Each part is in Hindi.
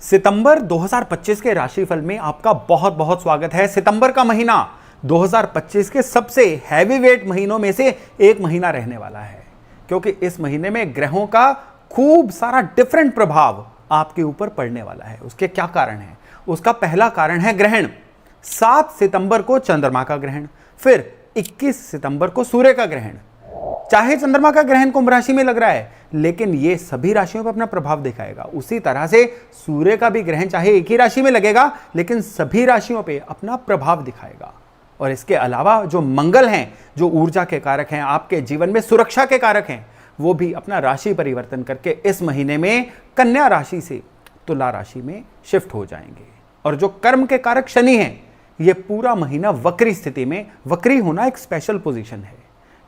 सितंबर 2025 के राशिफल में आपका बहुत बहुत स्वागत है। सितंबर का महीना 2025 के सबसे हैवीवेट महीनों में से एक महीना रहने वाला है, क्योंकि इस महीने में ग्रहों का खूब सारा डिफरेंट प्रभाव आपके ऊपर पड़ने वाला है। उसके क्या कारण है? उसका पहला कारण है ग्रहण। 7 सितंबर को चंद्रमा का ग्रहण, फिर 21 सितंबर को सूर्य का ग्रहण। चाहे चंद्रमा का ग्रहण कुंभ राशि में लग रहा है, लेकिन यह सभी राशियों पर अपना प्रभाव दिखाएगा। उसी तरह से सूर्य का भी ग्रहण चाहे एक ही राशि में लगेगा, लेकिन सभी राशियों पे अपना प्रभाव दिखाएगा। और इसके अलावा जो मंगल हैं, जो ऊर्जा के कारक हैं, आपके जीवन में सुरक्षा के कारक हैं, वो भी अपना राशि परिवर्तन करके इस महीने में कन्या राशि से तुला राशि में शिफ्ट हो जाएंगे। और जो कर्म के कारक शनि हैं, ये पूरा महीना वक्री स्थिति में, वक्री होना एक स्पेशल पोजीशन है,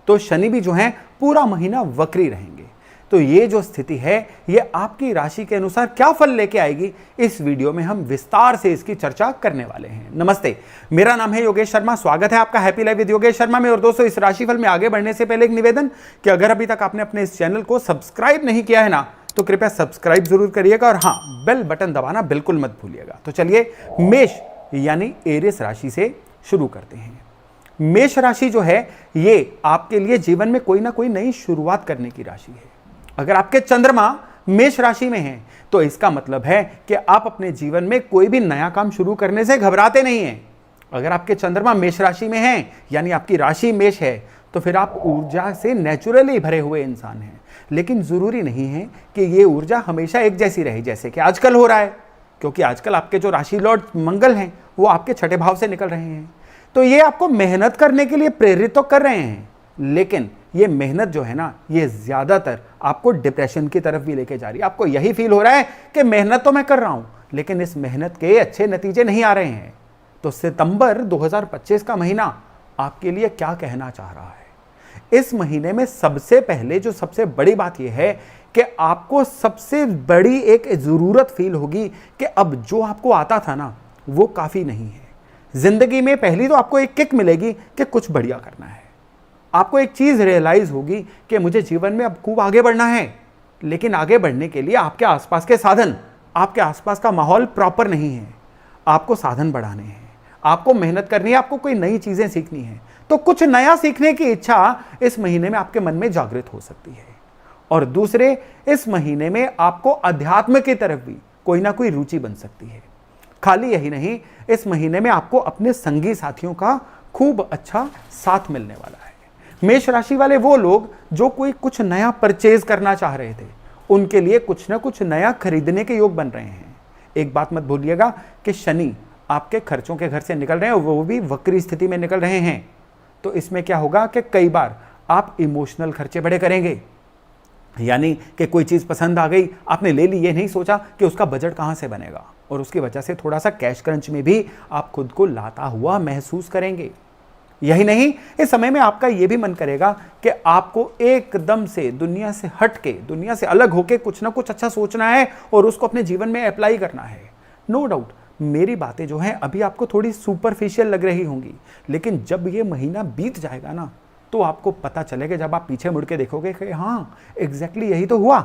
तो शनि भी जो है पूरा महीना वक्री रहेंगे। तो ये जो स्थिति है, ये आपकी राशि के अनुसार क्या फल लेके आएगी, इस वीडियो में हम विस्तार से इसकी चर्चा करने वाले हैं। नमस्ते, मेरा नाम है योगेश शर्मा। स्वागत है आपका happy life with Yogesh Sharma में। और दोस्तों, इस राशिफल में आगे बढ़ने से पहले एक निवेदन कि अगर अभी तक आपने अपने इस चैनल को सब्सक्राइब नहीं किया है ना, तो कृपया सब्सक्राइब जरूर करिएगा और हाँ, बेल बटन दबाना बिल्कुल मत भूलिएगा। तो चलिए मेष यानी एरिस राशि से शुरू करते हैं। मेष राशि जो है, ये आपके लिए जीवन में कोई ना कोई नई शुरुआत करने की राशि है। अगर आपके चंद्रमा मेष राशि में हैं, तो इसका मतलब है कि आप अपने जीवन में कोई भी नया काम शुरू करने से घबराते नहीं हैं। अगर आपके चंद्रमा मेष राशि में हैं, यानी आपकी राशि मेष है, तो फिर आप ऊर्जा से नेचुरली भरे हुए इंसान हैं। लेकिन जरूरी नहीं है कि ये ऊर्जा हमेशा एक जैसी रहे, जैसे कि आजकल हो रहा है, क्योंकि आजकल आपके जो राशि लॉर्ड मंगल हैं, वो आपके छठे भाव से निकल रहे हैं। तो ये आपको मेहनत करने के लिए प्रेरित तो कर रहे हैं, लेकिन ये मेहनत जो है ना, ये ज्यादातर आपको डिप्रेशन की तरफ भी लेके जा रही है। आपको यही फील हो रहा है कि मेहनत तो मैं कर रहा हूं, लेकिन इस मेहनत के अच्छे नतीजे नहीं आ रहे हैं। तो सितंबर 2025 का महीना आपके लिए क्या कहना चाह रहा है? इस महीने में सबसे पहले जो सबसे बड़ी बात यह है कि आपको सबसे बड़ी एक जरूरत फील होगी कि अब जो आपको आता था ना, वो काफी नहीं है। जिंदगी में पहली तो आपको एक किक मिलेगी कि कुछ बढ़िया करना है। आपको एक चीज रियलाइज होगी कि मुझे जीवन में अब खूब आगे बढ़ना है, लेकिन आगे बढ़ने के लिए आपके आसपास के साधन, आपके आसपास का माहौल प्रॉपर नहीं है। आपको साधन बढ़ाने हैं, आपको मेहनत करनी है, आपको कोई नई चीजें सीखनी है। तो कुछ नया सीखने की इच्छा इस महीने में आपके मन में जागृत हो सकती है। और दूसरे, इस महीने में आपको अध्यात्म की तरफ भी कोई ना कोई रुचि बन सकती है। खाली यही नहीं, इस महीने में आपको अपने संगी साथियों का खूब अच्छा साथ मिलने वाला है। मेष राशि वाले वो लोग जो कोई कुछ नया परचेज करना चाह रहे थे, उनके लिए कुछ ना कुछ नया खरीदने के योग बन रहे हैं। एक बात मत भूलिएगा कि शनि आपके खर्चों के घर से निकल रहे हैं, वो भी वक्री स्थिति में निकल रहे हैं। तो इसमें क्या होगा कि कई बार आप इमोशनल खर्चे बड़े करेंगे, यानी कि कोई चीज पसंद आ गई, आपने ले ली, ये नहीं सोचा कि उसका बजट कहां से बनेगा, और उसकी वजह से थोड़ा सा कैश क्रंच में भी आप खुद को लाता हुआ महसूस करेंगे। यही नहीं, इस समय में आपका यह भी मन करेगा कि आपको एकदम से दुनिया से हट के, दुनिया से अलग होके कुछ ना कुछ अच्छा सोचना है और उसको अपने जीवन में अप्लाई करना है। नो डाउट मेरी बातें जो हैं अभी आपको थोड़ी सुपरफिशियल लग रही होंगी, लेकिन जब ये महीना बीत जाएगा ना, तो आपको पता चलेगा, जब आप पीछे मुड़ के देखोगे कि हाँ, एग्जैक्टली यही तो हुआ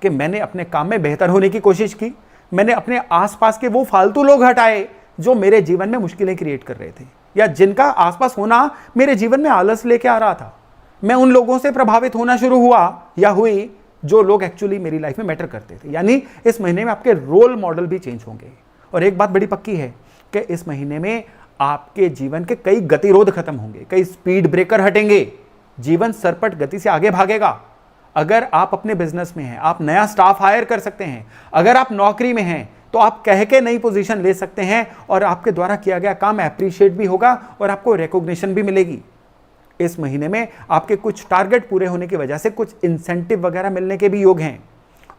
कि मैंने अपने काम में बेहतर होने की कोशिश की। मैंने अपने आसपास के वो फालतू लोग हटाए जो मेरे जीवन में मुश्किलें क्रिएट कर रहे थे, या जिनका आसपास होना मेरे जीवन में आलस लेके आ रहा था। मैं उन लोगों से प्रभावित होना शुरू हुआ या हुई जो लोग एक्चुअली मेरी लाइफ में मैटर करते थे। यानी इस महीने में आपके रोल मॉडल भी चेंज होंगे। और एक बात बड़ी पक्की है कि इस महीने में आपके जीवन के कई गतिरोध खत्म होंगे, कई स्पीड ब्रेकर हटेंगे, जीवन सरपट गति से आगे भागेगा। अगर आप अपने बिजनेस में हैं, आप नया स्टाफ हायर कर सकते हैं। अगर आप नौकरी में हैं, तो आप कह के नई पोजीशन ले सकते हैं और आपके द्वारा किया गया काम एप्रिशिएट भी होगा और आपको रिकॉग्निशन भी मिलेगी। इस महीने में आपके कुछ टारगेट पूरे होने की वजह से कुछ इंसेंटिव वगैरह मिलने के भी योग हैं।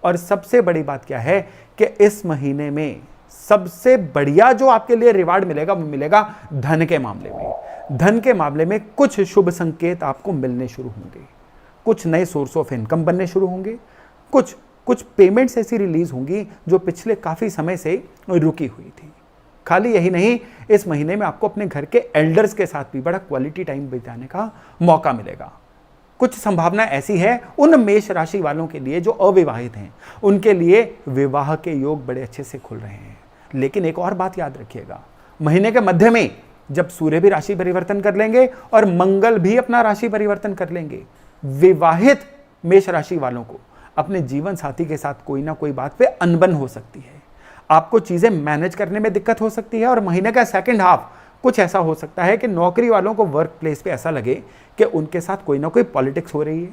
और सबसे बड़ी बात क्या है कि इस महीने में सबसे बढ़िया जो आपके लिए रिवार्ड मिलेगा, वो मिलेगा धन के मामले में। धन के मामले में कुछ शुभ संकेत आपको मिलने शुरू होंगे, कुछ नए सोर्स ऑफ इनकम बनने शुरू होंगे, कुछ पेमेंट्स ऐसी रिलीज होंगी जो पिछले काफी समय से रुकी हुई थी। खाली यही नहीं, इस महीने में आपको अपने घर के एल्डर्स के साथ भी बड़ा क्वालिटी टाइम बिताने का मौका मिलेगा। कुछ संभावना ऐसी है उन मेष राशि वालों के लिए जो अविवाहित हैं, उनके लिए विवाह के योग बड़े अच्छे से खुल रहे हैं। लेकिन एक और बात याद रखिएगा, महीने के मध्य में जब सूर्य भी राशि परिवर्तन कर लेंगे और मंगल भी अपना राशि परिवर्तन कर लेंगे, विवाहित मेष राशि वालों को अपने जीवन साथी के साथ कोई ना कोई बात पे अनबन हो सकती है। आपको चीजें मैनेज करने में दिक्कत हो सकती है और महीने का सेकंड हाफ कुछ ऐसा हो सकता है कि नौकरी वालों को वर्क प्लेस पे ऐसा लगे कि उनके साथ कोई ना कोई पॉलिटिक्स हो रही है,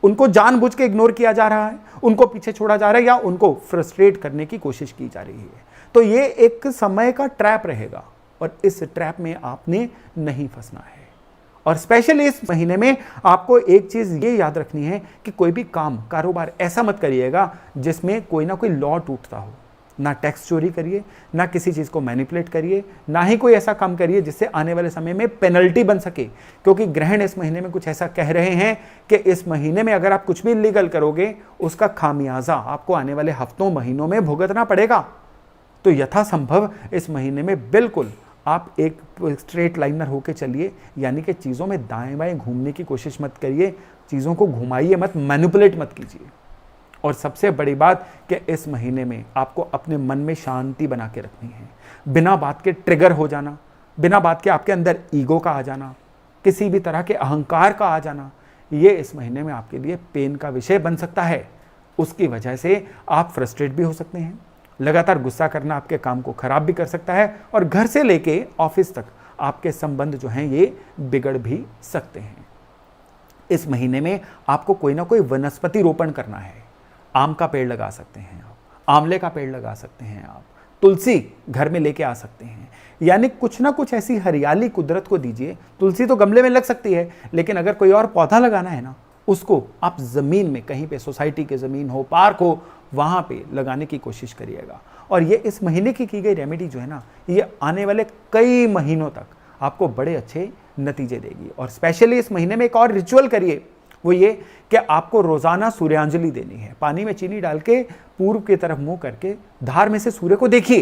उनको जानबूझ के इग्नोर किया जा रहा है, उनको पीछे छोड़ा जा रहा है या उनको फ्रस्ट्रेट करने की कोशिश की जा रही है। तो ये एक समय का ट्रैप रहेगा और इस ट्रैप में आपने नहीं फंसना है। और स्पेशली इस महीने में आपको एक चीज ये याद रखनी है कि कोई भी काम कारोबार ऐसा मत करिएगा जिसमें कोई ना कोई लॉ टूटता हो। ना टैक्स चोरी करिए, ना किसी चीज को मैनिपुलेट करिए, ना ही कोई ऐसा काम करिए जिससे आने वाले समय में पेनल्टी बन सके, क्योंकि ग्रहण इस महीने में कुछ ऐसा कह रहे हैं कि इस महीने में अगर आप कुछ भी इलीगल करोगे उसका खामियाजा आपको आने वाले हफ्तों महीनों में भुगतना पड़ेगा। तो यथासंभव इस महीने में बिल्कुल आप एक स्ट्रेट लाइनर होके चलिए, यानी कि चीज़ों में दाएं बाएं घूमने की कोशिश मत करिए, चीज़ों को घुमाइए मत, मैनिपुलेट मत कीजिए। और सबसे बड़ी बात कि इस महीने में आपको अपने मन में शांति बना के रखनी है। बिना बात के ट्रिगर हो जाना, बिना बात के आपके अंदर ईगो का आ जाना, किसी भी तरह के अहंकार का आ जाना, ये इस महीने में आपके लिए पेन का विषय बन सकता है। उसकी वजह से आप फ्रस्ट्रेट भी हो सकते हैं, लगातार गुस्सा करना आपके काम को खराब भी कर सकता है और घर से लेके ऑफिस तक आपके संबंध जो हैं ये बिगड़ भी सकते हैं। इस महीने में आपको कोई ना कोई वनस्पति रोपण करना है। आम का पेड़ लगा सकते हैं आप, आंवले का पेड़ लगा सकते हैं आप, तुलसी घर में लेके आ सकते हैं, यानी कुछ ना कुछ ऐसी हरियाली कुदरत को दीजिए। तुलसी तो गमले में लग सकती है, लेकिन अगर कोई और पौधा लगाना है ना, उसको आप जमीन में कहीं पे, सोसाइटी की जमीन हो, पार्क हो, वहां पे लगाने की कोशिश करिएगा। और ये इस महीने की गई रेमेडी जो है ना, ये आने वाले कई महीनों तक आपको बड़े अच्छे नतीजे देगी। और स्पेशली इस महीने में एक और रिचुअल करिए, वो ये कि आपको रोजाना सूर्यांजलि देनी है। पानी में चीनी डाल के पूर्व की तरफ मुंह करके धार में से सूर्य को देखिए,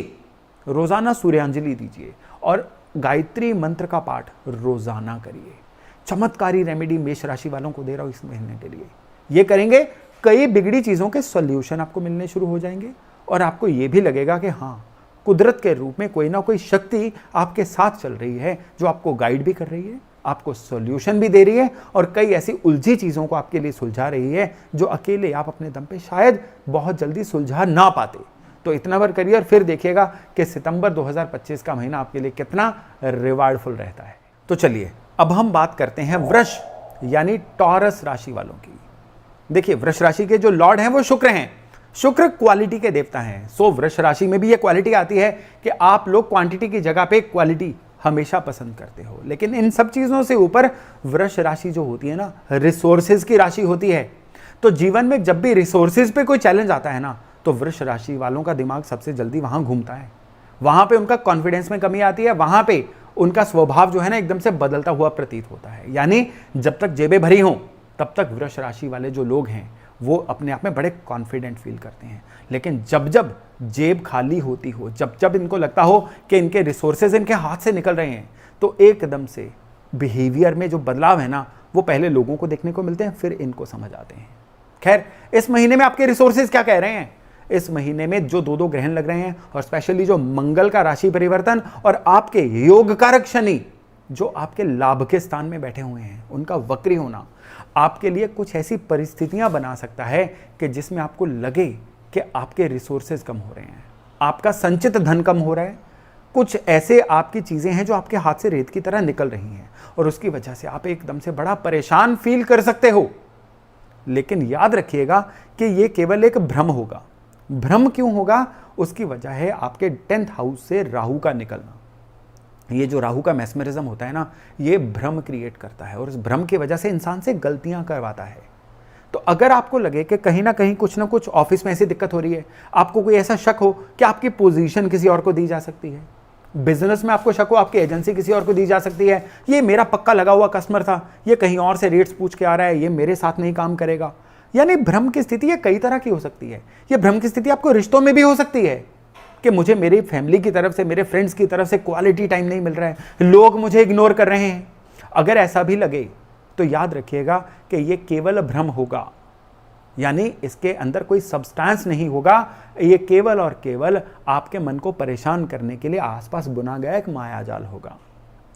रोजाना सूर्यांजलि दीजिए और गायत्री मंत्र का पाठ रोजाना करिए। चमत्कारी रेमेडी मेष राशि वालों को दे रहा हूं इस महीने के लिए। ये करेंगे, कई बिगड़ी चीजों के सॉल्यूशन आपको मिलने शुरू हो जाएंगे और आपको ये भी लगेगा कि हाँ, कुदरत के रूप में कोई ना कोई शक्ति आपके साथ चल रही है, जो आपको गाइड भी कर रही है, आपको सॉल्यूशन भी दे रही है और कई ऐसी उलझी चीजों को आपके लिए सुलझा रही है जो अकेले आप अपने दम पे शायद बहुत जल्दी सुलझा ना पाते। तो इतना बार करिए और फिर देखिएगा कि सितंबर 2025 का महीना आपके लिए कितना रिवार्डफुल रहता है। तो चलिए अब हम बात करते हैं वृष यानी टॉरस राशि वालों की। देखिए, वृष राशि के जो लॉर्ड हैं वो शुक्र हैं। शुक्र क्वालिटी के देवता हैं। सो वृष राशि में भी ये क्वालिटी आती है कि आप लोग क्वांटिटी की जगह पे क्वालिटी हमेशा पसंद करते हो। लेकिन इन सब चीजों से ऊपर वृष राशि जो होती है ना, रिसोर्सेज की राशि होती है। तो जीवन में जब भी रिसोर्सेज पे कोई चैलेंज आता है ना, तो वृष राशि वालों का दिमाग सबसे जल्दी वहां घूमता है, वहां पे उनका कॉन्फिडेंस में कमी आती है, वहां पे उनका स्वभाव जो है ना एकदम से बदलता हुआ प्रतीत होता है। यानी जब तक जेबें भरी हों तब तक वृष राशि वाले जो लोग हैं वो अपने आप में बड़े कॉन्फिडेंट फील करते हैं। लेकिन जब जब जेब खाली होती हो, जब जब इनको लगता हो कि इनके रिसोर्सेज इनके हाथ से निकल रहे हैं, तो एकदम से बिहेवियर में जो बदलाव है ना, वो पहले लोगों को देखने को मिलते हैं, फिर इनको समझ आते हैं। खैर, इस महीने में आपके रिसोर्सेज क्या कह रहे हैं? इस महीने में जो दो ग्रहण लग रहे हैं और स्पेशली जो मंगल का राशि परिवर्तन और आपके योग कारक शनि जो आपके लाभ के स्थान में बैठे हुए हैं, उनका वक्री होना आपके लिए कुछ ऐसी परिस्थितियां बना सकता है कि जिसमें आपको लगे कि आपके रिसोर्सेज कम हो रहे हैं, आपका संचित धन कम हो रहा है, कुछ ऐसे आपकी चीजें हैं जो आपके हाथ से रेत की तरह निकल रही हैं और उसकी वजह से आप एकदम से बड़ा परेशान फील कर सकते हो। लेकिन याद रखिएगा कि यह केवल एक भ्रम होगा। भ्रम क्यों होगा? उसकी वजह है आपके 10th हाउस से राहु का निकलना। ये जो राहु का मैस्मरिज्म होता है ना, ये भ्रम क्रिएट करता है और इस भ्रम की वजह से इंसान से गलतियां करवाता है। तो अगर आपको लगे कि कहीं ना कहीं कुछ ना कुछ ऑफिस में ऐसी दिक्कत हो रही है, आपको कोई ऐसा शक हो कि आपकी पोजीशन किसी और को दी जा सकती है, बिजनेस में आपको शक हो आपकी एजेंसी किसी और को दी जा सकती है, ये मेरा पक्का लगा हुआ कस्टमर था, ये कहीं और से रेट्स पूछ के आ रहा है, ये मेरे साथ नहीं काम करेगा, यानी भ्रम की स्थिति ये कई तरह की हो सकती है। ये भ्रम की स्थिति आपको रिश्तों में भी हो सकती है कि मुझे मेरी फैमिली की तरफ से, मेरे फ्रेंड्स की तरफ से क्वालिटी टाइम नहीं मिल रहा है, लोग मुझे इग्नोर कर रहे हैं। अगर ऐसा भी लगे तो याद रखिएगा कि ये केवल भ्रम होगा, यानी इसके अंदर कोई सब्सटेंस नहीं होगा। ये केवल और केवल आपके मन को परेशान करने के लिए आसपास बुना गया एक मायाजाल होगा।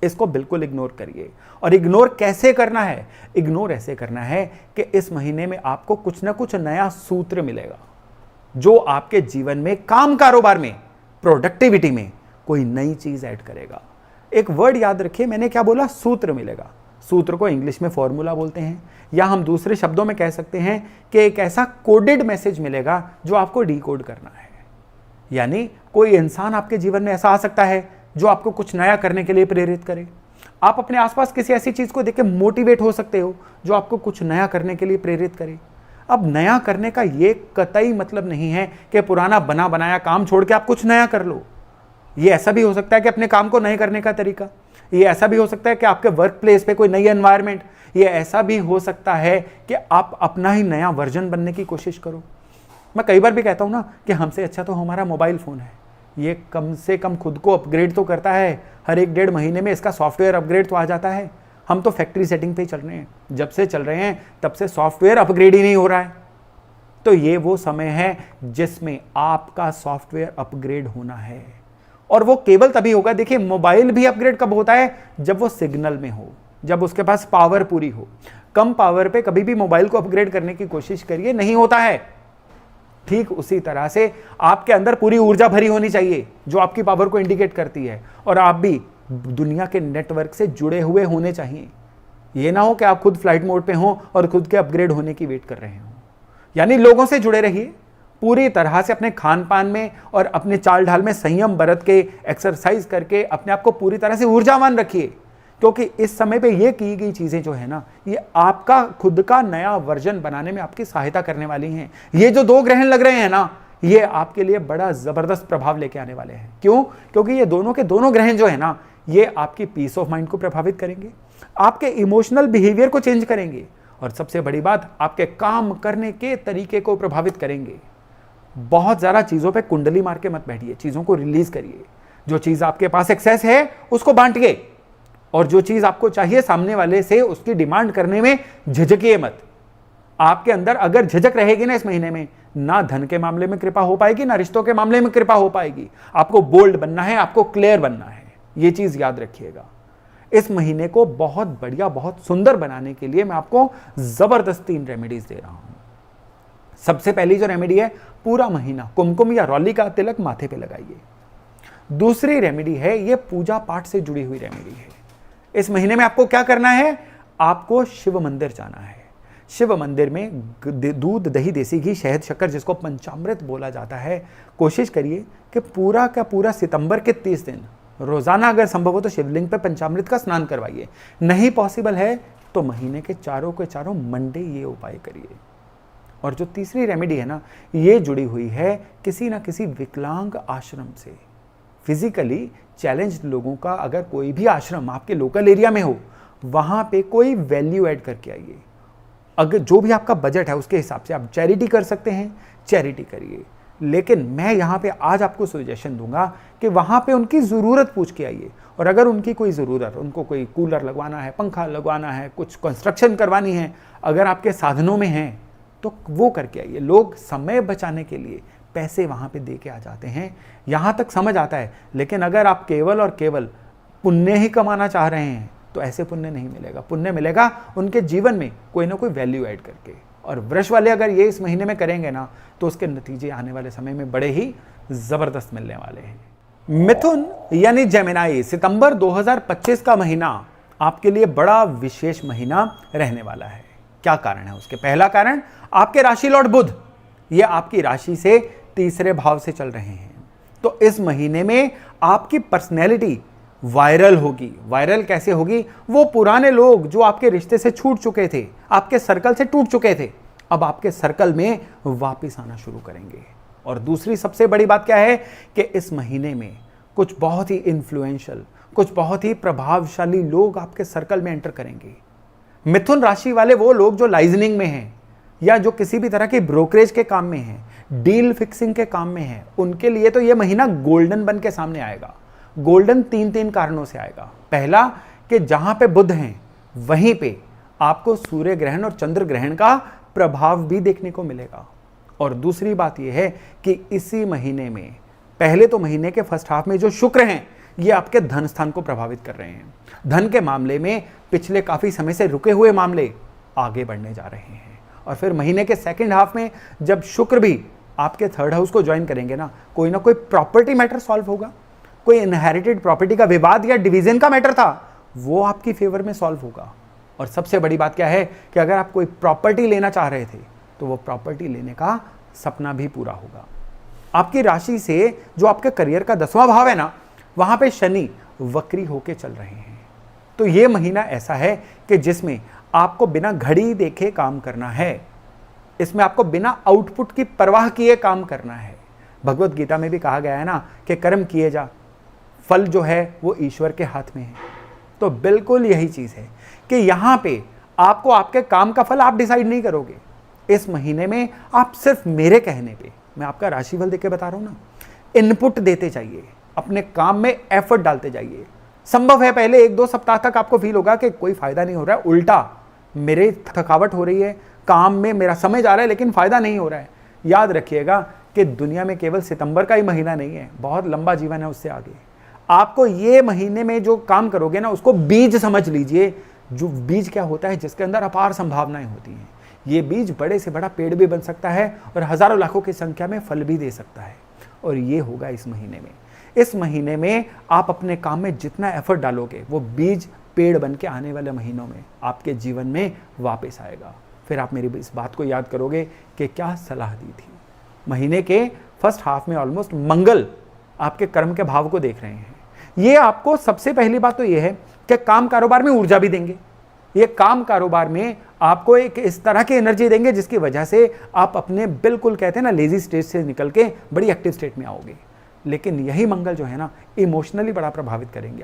इसको बिल्कुल इग्नोर करिए। और इग्नोर कैसे करना है? इग्नोर ऐसे करना है कि इस महीने में आपको कुछ ना कुछ नया सूत्र मिलेगा जो आपके जीवन में, काम कारोबार में, प्रोडक्टिविटी में कोई नई चीज ऐड करेगा। एक वर्ड याद रखिए, मैंने क्या बोला? सूत्र मिलेगा। सूत्र को इंग्लिश में फॉर्मूला बोलते हैं, या हम दूसरे शब्दों में कह सकते हैं कि एक ऐसा कोडेड मैसेज मिलेगा जो आपको डिकोड करना है। यानी कोई इंसान आपके जीवन में ऐसा आ सकता है जो आपको कुछ नया करने के लिए प्रेरित करे। आप अपने आसपास किसी ऐसी चीज को देख के मोटिवेट हो सकते हो जो आपको कुछ नया करने के लिए प्रेरित करे। अब नया करने का ये कतई मतलब नहीं है कि पुराना बना बनाया काम छोड़ के आप कुछ नया कर लो। ये ऐसा भी हो सकता है कि अपने काम को नए करने का तरीका, ये ऐसा भी हो सकता है कि आपके वर्क प्लेस पे कोई नई एनवायरनमेंट, ये ऐसा भी हो सकता है कि आप अपना ही नया वर्जन बनने की कोशिश करो। मैं कई बार भी कहता हूं ना कि हमसे अच्छा तो हमारा मोबाइल फोन है, ये कम से कम खुद को अपग्रेड तो करता है। हर 1-1.5 महीने में इसका सॉफ्टवेयर अपग्रेड तो आ जाता है। हम तो फैक्ट्री सेटिंग पे ही चल रहे हैं, जब से चल रहे हैं तब से सॉफ्टवेयर अपग्रेड ही नहीं हो रहा है। तो ये वो समय है जिसमें आपका सॉफ्टवेयर अपग्रेड होना है, और वो केवल तभी होगा। देखिए, मोबाइल भी अपग्रेड कब होता है? जब वो सिग्नल में हो, जब उसके पास पावर पूरी हो। कम पावर पे कभी भी मोबाइल को अपग्रेड करने की कोशिश करिए, नहीं होता है। ठीक उसी तरह से आपके अंदर पूरी ऊर्जा भरी होनी चाहिए जो आपकी पावर को इंडिकेट करती है, और आप भी दुनिया के नेटवर्क से जुड़े हुए होने चाहिए। ये ना हो कि आप खुद फ्लाइट मोड पे हो और खुद के अपग्रेड होने की वेट कर रहे हो। यानी लोगों से जुड़े रहिए पूरी तरह से, अपने खान पान में और अपने चाल ढाल में संयम बरत के, एक्सरसाइज करके अपने आप को पूरी तरह से ऊर्जावान रखिए, क्योंकि इस समय पे ये की गई चीजें जो है ना, ये आपका खुद का नया वर्जन बनाने में आपकी सहायता करने वाली हैं। ये जो 2 ग्रहण लग रहे हैं ना, ये आपके लिए बड़ा जबरदस्त प्रभाव लेके आने वाले हैं। क्यों? क्योंकि ये दोनों के दोनों ग्रहण जो है ना, ये आपकी पीस ऑफ माइंड को प्रभावित करेंगे, आपके इमोशनल बिहेवियर को चेंज करेंगे, और सबसे बड़ी बात, आपके काम करने के तरीके को प्रभावित करेंगे। बहुत ज्यादा चीजों पे कुंडली मार के मत बैठिए, चीजों को रिलीज करिए। जो चीज आपके पास एक्सेस है उसको बांटिए, और जो चीज आपको चाहिए सामने वाले से उसकी डिमांड करने में झिझकिए मत। आपके अंदर अगर झिझक रहेगी ना इस महीने में, ना धन के मामले में कृपा हो पाएगी, ना रिश्तों के मामले में कृपा हो पाएगी। आपको बोल्ड बनना है, आपको क्लियर बनना है, ये चीज याद रखिएगा। इस महीने को बहुत बढ़िया, बहुत सुंदर बनाने के लिए मैं आपको जबरदस्त 3 रेमेडीज दे रहा हूं। सबसे पहली जो रेमेडी है, पूरा महीना कुमकुम या रौली का तिलक माथे पे लगाइए। दूसरी रेमेडी है, ये पूजा पाठ से जुड़ी हुई रेमेडी है। इस महीने में आपको क्या करना है? आपको शिव मंदिर जाना है। शिव मंदिर में दूध, दही, देसी घी, शहद, शक्कर, जिसको पंचामृत बोला जाता है, कोशिश करिए कि पूरा का पूरा सितंबर के 30 दिन रोजाना अगर संभव हो तो शिवलिंग पे पंचामृत का स्नान करवाइए। नहीं पॉसिबल है तो महीने के चारों के चारों मंडे ये उपाय करिए। और जो तीसरी रेमेडी है ना, ये जुड़ी हुई है किसी ना किसी विकलांग आश्रम से। फिजिकली चैलेंज्ड लोगों का अगर कोई भी आश्रम आपके लोकल एरिया में हो, वहां पे कोई वैल्यू ऐड करके आइए। अगर जो भी आपका बजट है उसके हिसाब से आप चैरिटी कर सकते हैं, चैरिटी करिए। लेकिन मैं यहाँ पे आज आपको सजेशन दूंगा कि वहाँ पे उनकी ज़रूरत पूछ के आइए, और अगर उनकी कोई ज़रूरत, उनको कोई कूलर लगवाना है, पंखा लगवाना है, कुछ कंस्ट्रक्शन करवानी है, अगर आपके साधनों में हैं तो वो करके आइए। लोग समय बचाने के लिए पैसे वहाँ पे दे के आ जाते हैं, यहाँ तक समझ आता है। लेकिन अगर आप केवल और केवल पुण्य ही कमाना चाह रहे हैं तो ऐसे पुण्य नहीं मिलेगा। पुण्य मिलेगा उनके जीवन में कोई ना कोई वैल्यू ऐड करके। और वृष वाले अगर ये इस महीने में करेंगे ना, तो उसके नतीजे आने वाले समय में बड़े ही जबरदस्त मिलने वाले हैं। मिथुन यानी जेमिनाई, सितंबर 2025 का महीना आपके लिए बड़ा विशेष महीना रहने वाला है। क्या कारण है उसके? पहला कारण, आपके राशि लॉर्ड बुध, ये आपकी राशि से 3रे भाव से चल रहे हैं। तो इस महीने में आपकी पर्सनैलिटी वायरल होगी। वायरल कैसे होगी? वो पुराने लोग जो आपके रिश्ते से छूट चुके थे, आपके सर्कल से टूट चुके थे, अब आपके सर्कल में वापस आना शुरू करेंगे। और दूसरी सबसे बड़ी बात क्या है कि इस महीने में कुछ बहुत ही इन्फ्लुएंशियल, कुछ बहुत ही प्रभावशाली लोग आपके सर्कल में एंटर करेंगे। मिथुन राशि वाले वो लोग जो लाइजनिंग में हैं, या जो किसी भी तरह के ब्रोकरेज के काम में हैं, डील फिक्सिंग के काम में हैं, उनके लिए तो यह महीना गोल्डन बन के सामने आएगा। गोल्डन 3 कारणों से आएगा। पहला, कि जहां पे बुध हैं वहीं पे आपको सूर्य ग्रहण और चंद्र ग्रहण का प्रभाव भी देखने को मिलेगा। और दूसरी बात यह है कि इसी महीने में, पहले तो महीने के फर्स्ट हाफ में जो शुक्र हैं, ये आपके धन स्थान को प्रभावित कर रहे हैं। धन के मामले में पिछले काफी समय से रुके हुए मामले आगे बढ़ने जा रहे हैं। और फिर महीने के सेकंड हाफ में जब शुक्र भी आपके थर्ड हाउस को ज्वाइन करेंगे ना कोई प्रॉपर्टी मैटर सॉल्व होगा। कोई इनहेरिटेड प्रॉपर्टी का विवाद या डिवीजन का मैटर था, वो आपकी फेवर में सॉल्व होगा। और सबसे बड़ी बात क्या है कि अगर आप कोई प्रॉपर्टी लेना चाह रहे थे तो वो प्रॉपर्टी लेने का सपना भी पूरा होगा। आपकी राशि से जो आपके करियर का 10वां भाव है ना, वहां पे शनि वक्री होके चल रहे हैं। तो ये महीना ऐसा है कि जिसमें आपको बिना घड़ी देखे काम करना है। इसमें आपको बिना आउटपुट की परवाह किए काम करना है। भगवत गीता में भी कहा गया है ना कि कर्म किए जा, फल जो है वो ईश्वर के हाथ में है। तो बिल्कुल यही चीज है कि यहां पे आपको आपके काम का फल आप डिसाइड नहीं करोगे। इस महीने में आप सिर्फ मेरे कहने पे, मैं आपका राशिफल देके बता रहा हूं ना, इनपुट देते जाइए, अपने काम में एफर्ट डालते जाइए। संभव है पहले 1-2 सप्ताह तक आपको फील होगा कि कोई फायदा नहीं हो रहा है, उल्टा मेरे थकावट हो रही है, काम में मेरा समय जा रहा है लेकिन फायदा नहीं हो रहा है। याद रखिएगा कि दुनिया में केवल सितंबर का ही महीना नहीं है, बहुत लंबा जीवन है उससे आगे। आपको ये महीने में जो काम करोगे ना उसको बीज समझ लीजिए। जो बीज क्या होता है, जिसके अंदर अपार संभावनाएं होती हैं। ये बीज बड़े से बड़ा पेड़ भी बन सकता है और हजारों लाखों की संख्या में फल भी दे सकता है। और ये होगा इस महीने में। इस महीने में आप अपने काम में जितना एफर्ट डालोगे वो बीज पेड़ बन के आने वाले महीनों में आपके जीवन में वापस आएगा। फिर आप मेरी इस बात को याद करोगे कि क्या सलाह दी थी। महीने के फर्स्ट हाफ में ऑलमोस्ट मंगल आपके कर्म के भाव को देख रहे हैं। ये आपको सबसे पहली बात तो ये है कि काम कारोबार में ऊर्जा भी देंगे। ये काम कारोबार में आपको एक इस तरह की एनर्जी देंगे जिसकी वजह से आप अपने बिल्कुल कहते हैं ना लेजी स्टेज से निकल के बड़ी एक्टिव स्टेट में आओगे। लेकिन यही मंगल जो है ना इमोशनली बड़ा प्रभावित करेंगे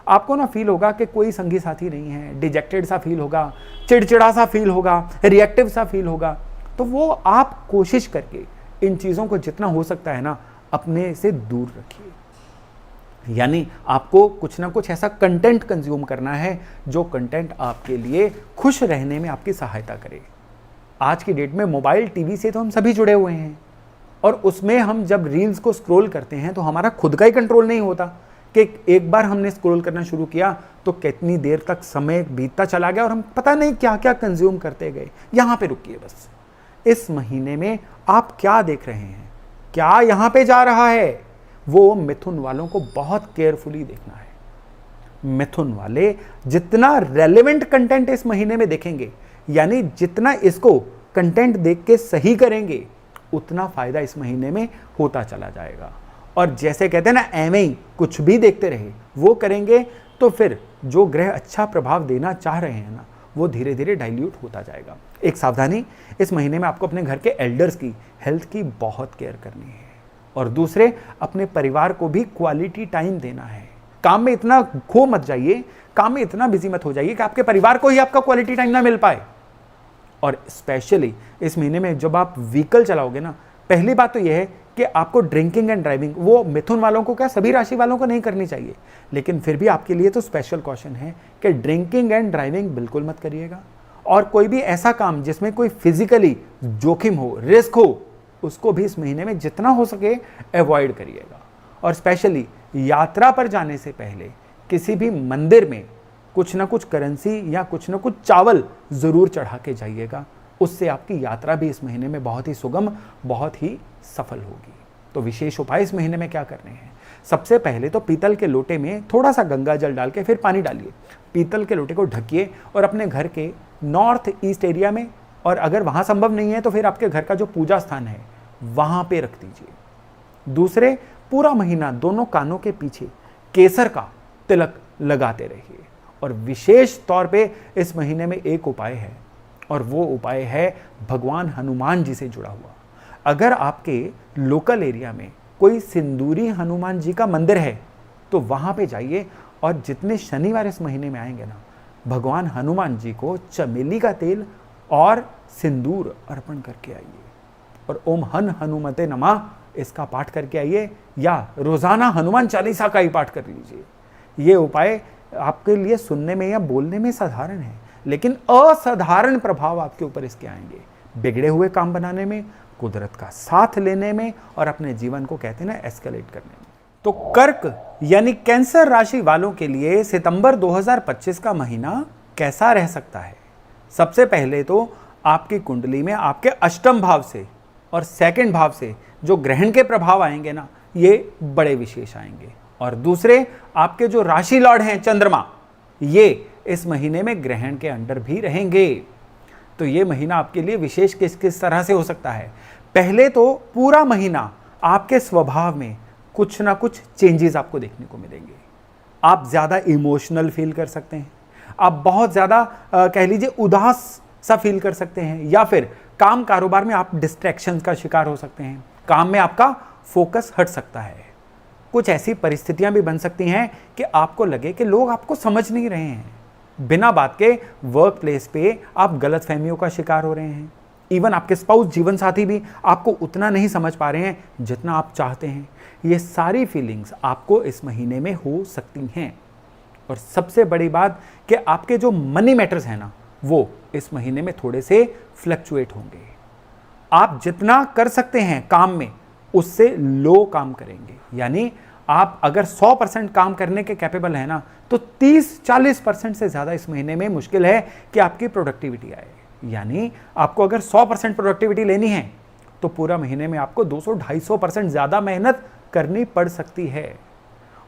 आपको ना फील होगा कि कोई संगी साथी नहीं है, डिजेक्टेड सा फील होगा, चिड़चिड़ा सा फील होगा, रिएक्टिव सा फील होगा। तो वो आप कोशिश करके इन चीज़ों को जितना हो सकता है ना अपने से दूर रखिए। यानी आपको कुछ ना कुछ ऐसा कंटेंट कंज्यूम करना है जो कंटेंट आपके लिए खुश रहने में आपकी सहायता करे। आज की डेट में मोबाइल टीवी से तो हम सभी जुड़े हुए हैं और उसमें हम जब रील्स को स्क्रॉल करते हैं तो हमारा खुद का ही कंट्रोल नहीं होता कि एक बार हमने स्क्रॉल करना शुरू किया तो कितनी देर तक समय बीतता चला गया और हम पता नहीं क्या क्या कंज्यूम करते गए। यहाँ पे रुकिए बस। इस महीने में आप क्या देख रहे हैं, क्या यहाँ पे जा रहा है, वो मिथुन वालों को बहुत केयरफुली देखना है। मिथुन वाले जितना रेलेवेंट कंटेंट इस महीने में देखेंगे, यानी जितना इसको कंटेंट देख के सही करेंगे, उतना फायदा इस महीने में होता चला जाएगा। और जैसे कहते हैं ना एवं ही कुछ भी देखते रहे वो करेंगे तो फिर जो ग्रह अच्छा प्रभाव देना चाह रहे हैं ना वो धीरे धीरे डाइल्यूट होता जाएगा। एक सावधानी, इस महीने में आपको अपने घर के एल्डर्स की हेल्थ की बहुत केयर करनी है। और दूसरे, अपने परिवार को भी क्वालिटी टाइम देना है। काम में इतना खो मत जाइए, काम में इतना बिजी मत हो जाइए कि आपके परिवार को ही आपका क्वालिटी टाइम ना मिल पाए। और स्पेशली इस महीने में जब आप व्हीकल चलाओगे ना, पहली बात तो यह है कि आपको ड्रिंकिंग एंड ड्राइविंग, वो मिथुन वालों को क्या सभी राशि वालों को नहीं करनी चाहिए, लेकिन फिर भी आपके लिए तो स्पेशल कॉशन है कि ड्रिंकिंग एंड ड्राइविंग बिल्कुल मत करिएगा। और कोई भी ऐसा काम जिसमें कोई फिजिकली जोखिम हो, रिस्क हो, उसको भी इस महीने में जितना हो सके अवॉइड करिएगा। और स्पेशली यात्रा पर जाने से पहले किसी भी मंदिर में कुछ ना कुछ करेंसी या कुछ ना कुछ चावल ज़रूर चढ़ा के जाइएगा। उससे आपकी यात्रा भी इस महीने में बहुत ही सुगम, बहुत ही सफल होगी। तो विशेष उपाय इस महीने में क्या करने हैं? सबसे पहले तो पीतल के लोटे में थोड़ा सा गंगा जल डाल के फिर पानी डालिए। पीतल के लोटे को ढकिए और अपने घर के नॉर्थ ईस्ट एरिया में, और अगर वहाँ संभव नहीं है तो फिर आपके घर का जो पूजा स्थान है वहाँ पे रख दीजिए। दूसरे, पूरा महीना दोनों कानों के पीछे केसर का तिलक लगाते रहिए। और विशेष तौर पे इस महीने में एक उपाय है, और वो उपाय है भगवान हनुमान जी से जुड़ा हुआ। अगर आपके लोकल एरिया में कोई सिंदूरी हनुमान जी का मंदिर है तो वहाँ पे जाइए, और जितने शनिवार इस महीने में आएंगे ना, भगवान हनुमान जी को चमेली का तेल और सिंदूर अर्पण करके आइए। और ओम हन हनुमते नमः इसका पाठ करके आइए, या रोज़ाना हनुमान चालीसा का ही पाठ कर लीजिए। ये उपाय आपके लिए सुनने में या बोलने में साधारण है, लेकिन असाधारण प्रभाव आपके ऊपर इसके आएंगे, बिगड़े हुए काम बनाने में, कुदरत का साथ लेने में और अपने जीवन को कहते हैं ना एस्केलेट करने में। तो कर्क यानी कैंसर राशि वालों के लिए सितंबर 2025 का महीना कैसा रह सकता है? सबसे पहले तो आपकी कुंडली में आपके अष्टम भाव से और सेकंड भाव से जो ग्रहण के प्रभाव आएंगे ना, ये बड़े विशेष आएंगे। और दूसरे, आपके जो राशि लॉर्ड हैं चंद्रमा, ये इस महीने में ग्रहण के अंडर भी रहेंगे। तो ये महीना आपके लिए विशेष किस किस तरह से हो सकता है? पहले तो पूरा महीना आपके स्वभाव में कुछ ना कुछ चेंजेस आपको देखने को मिलेंगे। आप ज़्यादा इमोशनल फील कर सकते हैं, आप बहुत ज़्यादा कह लीजिए उदास सा फील कर सकते हैं, या फिर काम कारोबार में आप डिस्ट्रैक्शन का शिकार हो सकते हैं, काम में आपका फोकस हट सकता है। कुछ ऐसी परिस्थितियां भी बन सकती हैं कि आपको लगे कि लोग आपको समझ नहीं रहे हैं, बिना बात के वर्क प्लेस पे आप गलत फहमियों का शिकार हो रहे हैं। इवन आपके स्पाउस, जीवन साथी भी आपको उतना नहीं समझ पा रहे हैं जितना आप चाहते हैं। ये सारी फीलिंग्स आपको इस महीने में हो सकती हैं। और सबसे बड़ी बात कि आपके जो मनी मैटर्स हैं ना, वो इस महीने में थोड़े से फ्लक्चुएट होंगे। आप जितना कर सकते हैं काम में, उससे लो काम करेंगे। यानी आप अगर 100% काम करने के कैपेबल है ना, तो 30-40% से ज़्यादा इस महीने में मुश्किल है कि आपकी प्रोडक्टिविटी आए। यानी आपको अगर 100% प्रोडक्टिविटी लेनी है तो पूरा महीने में आपको 200-250% ज़्यादा मेहनत करनी पड़ सकती है।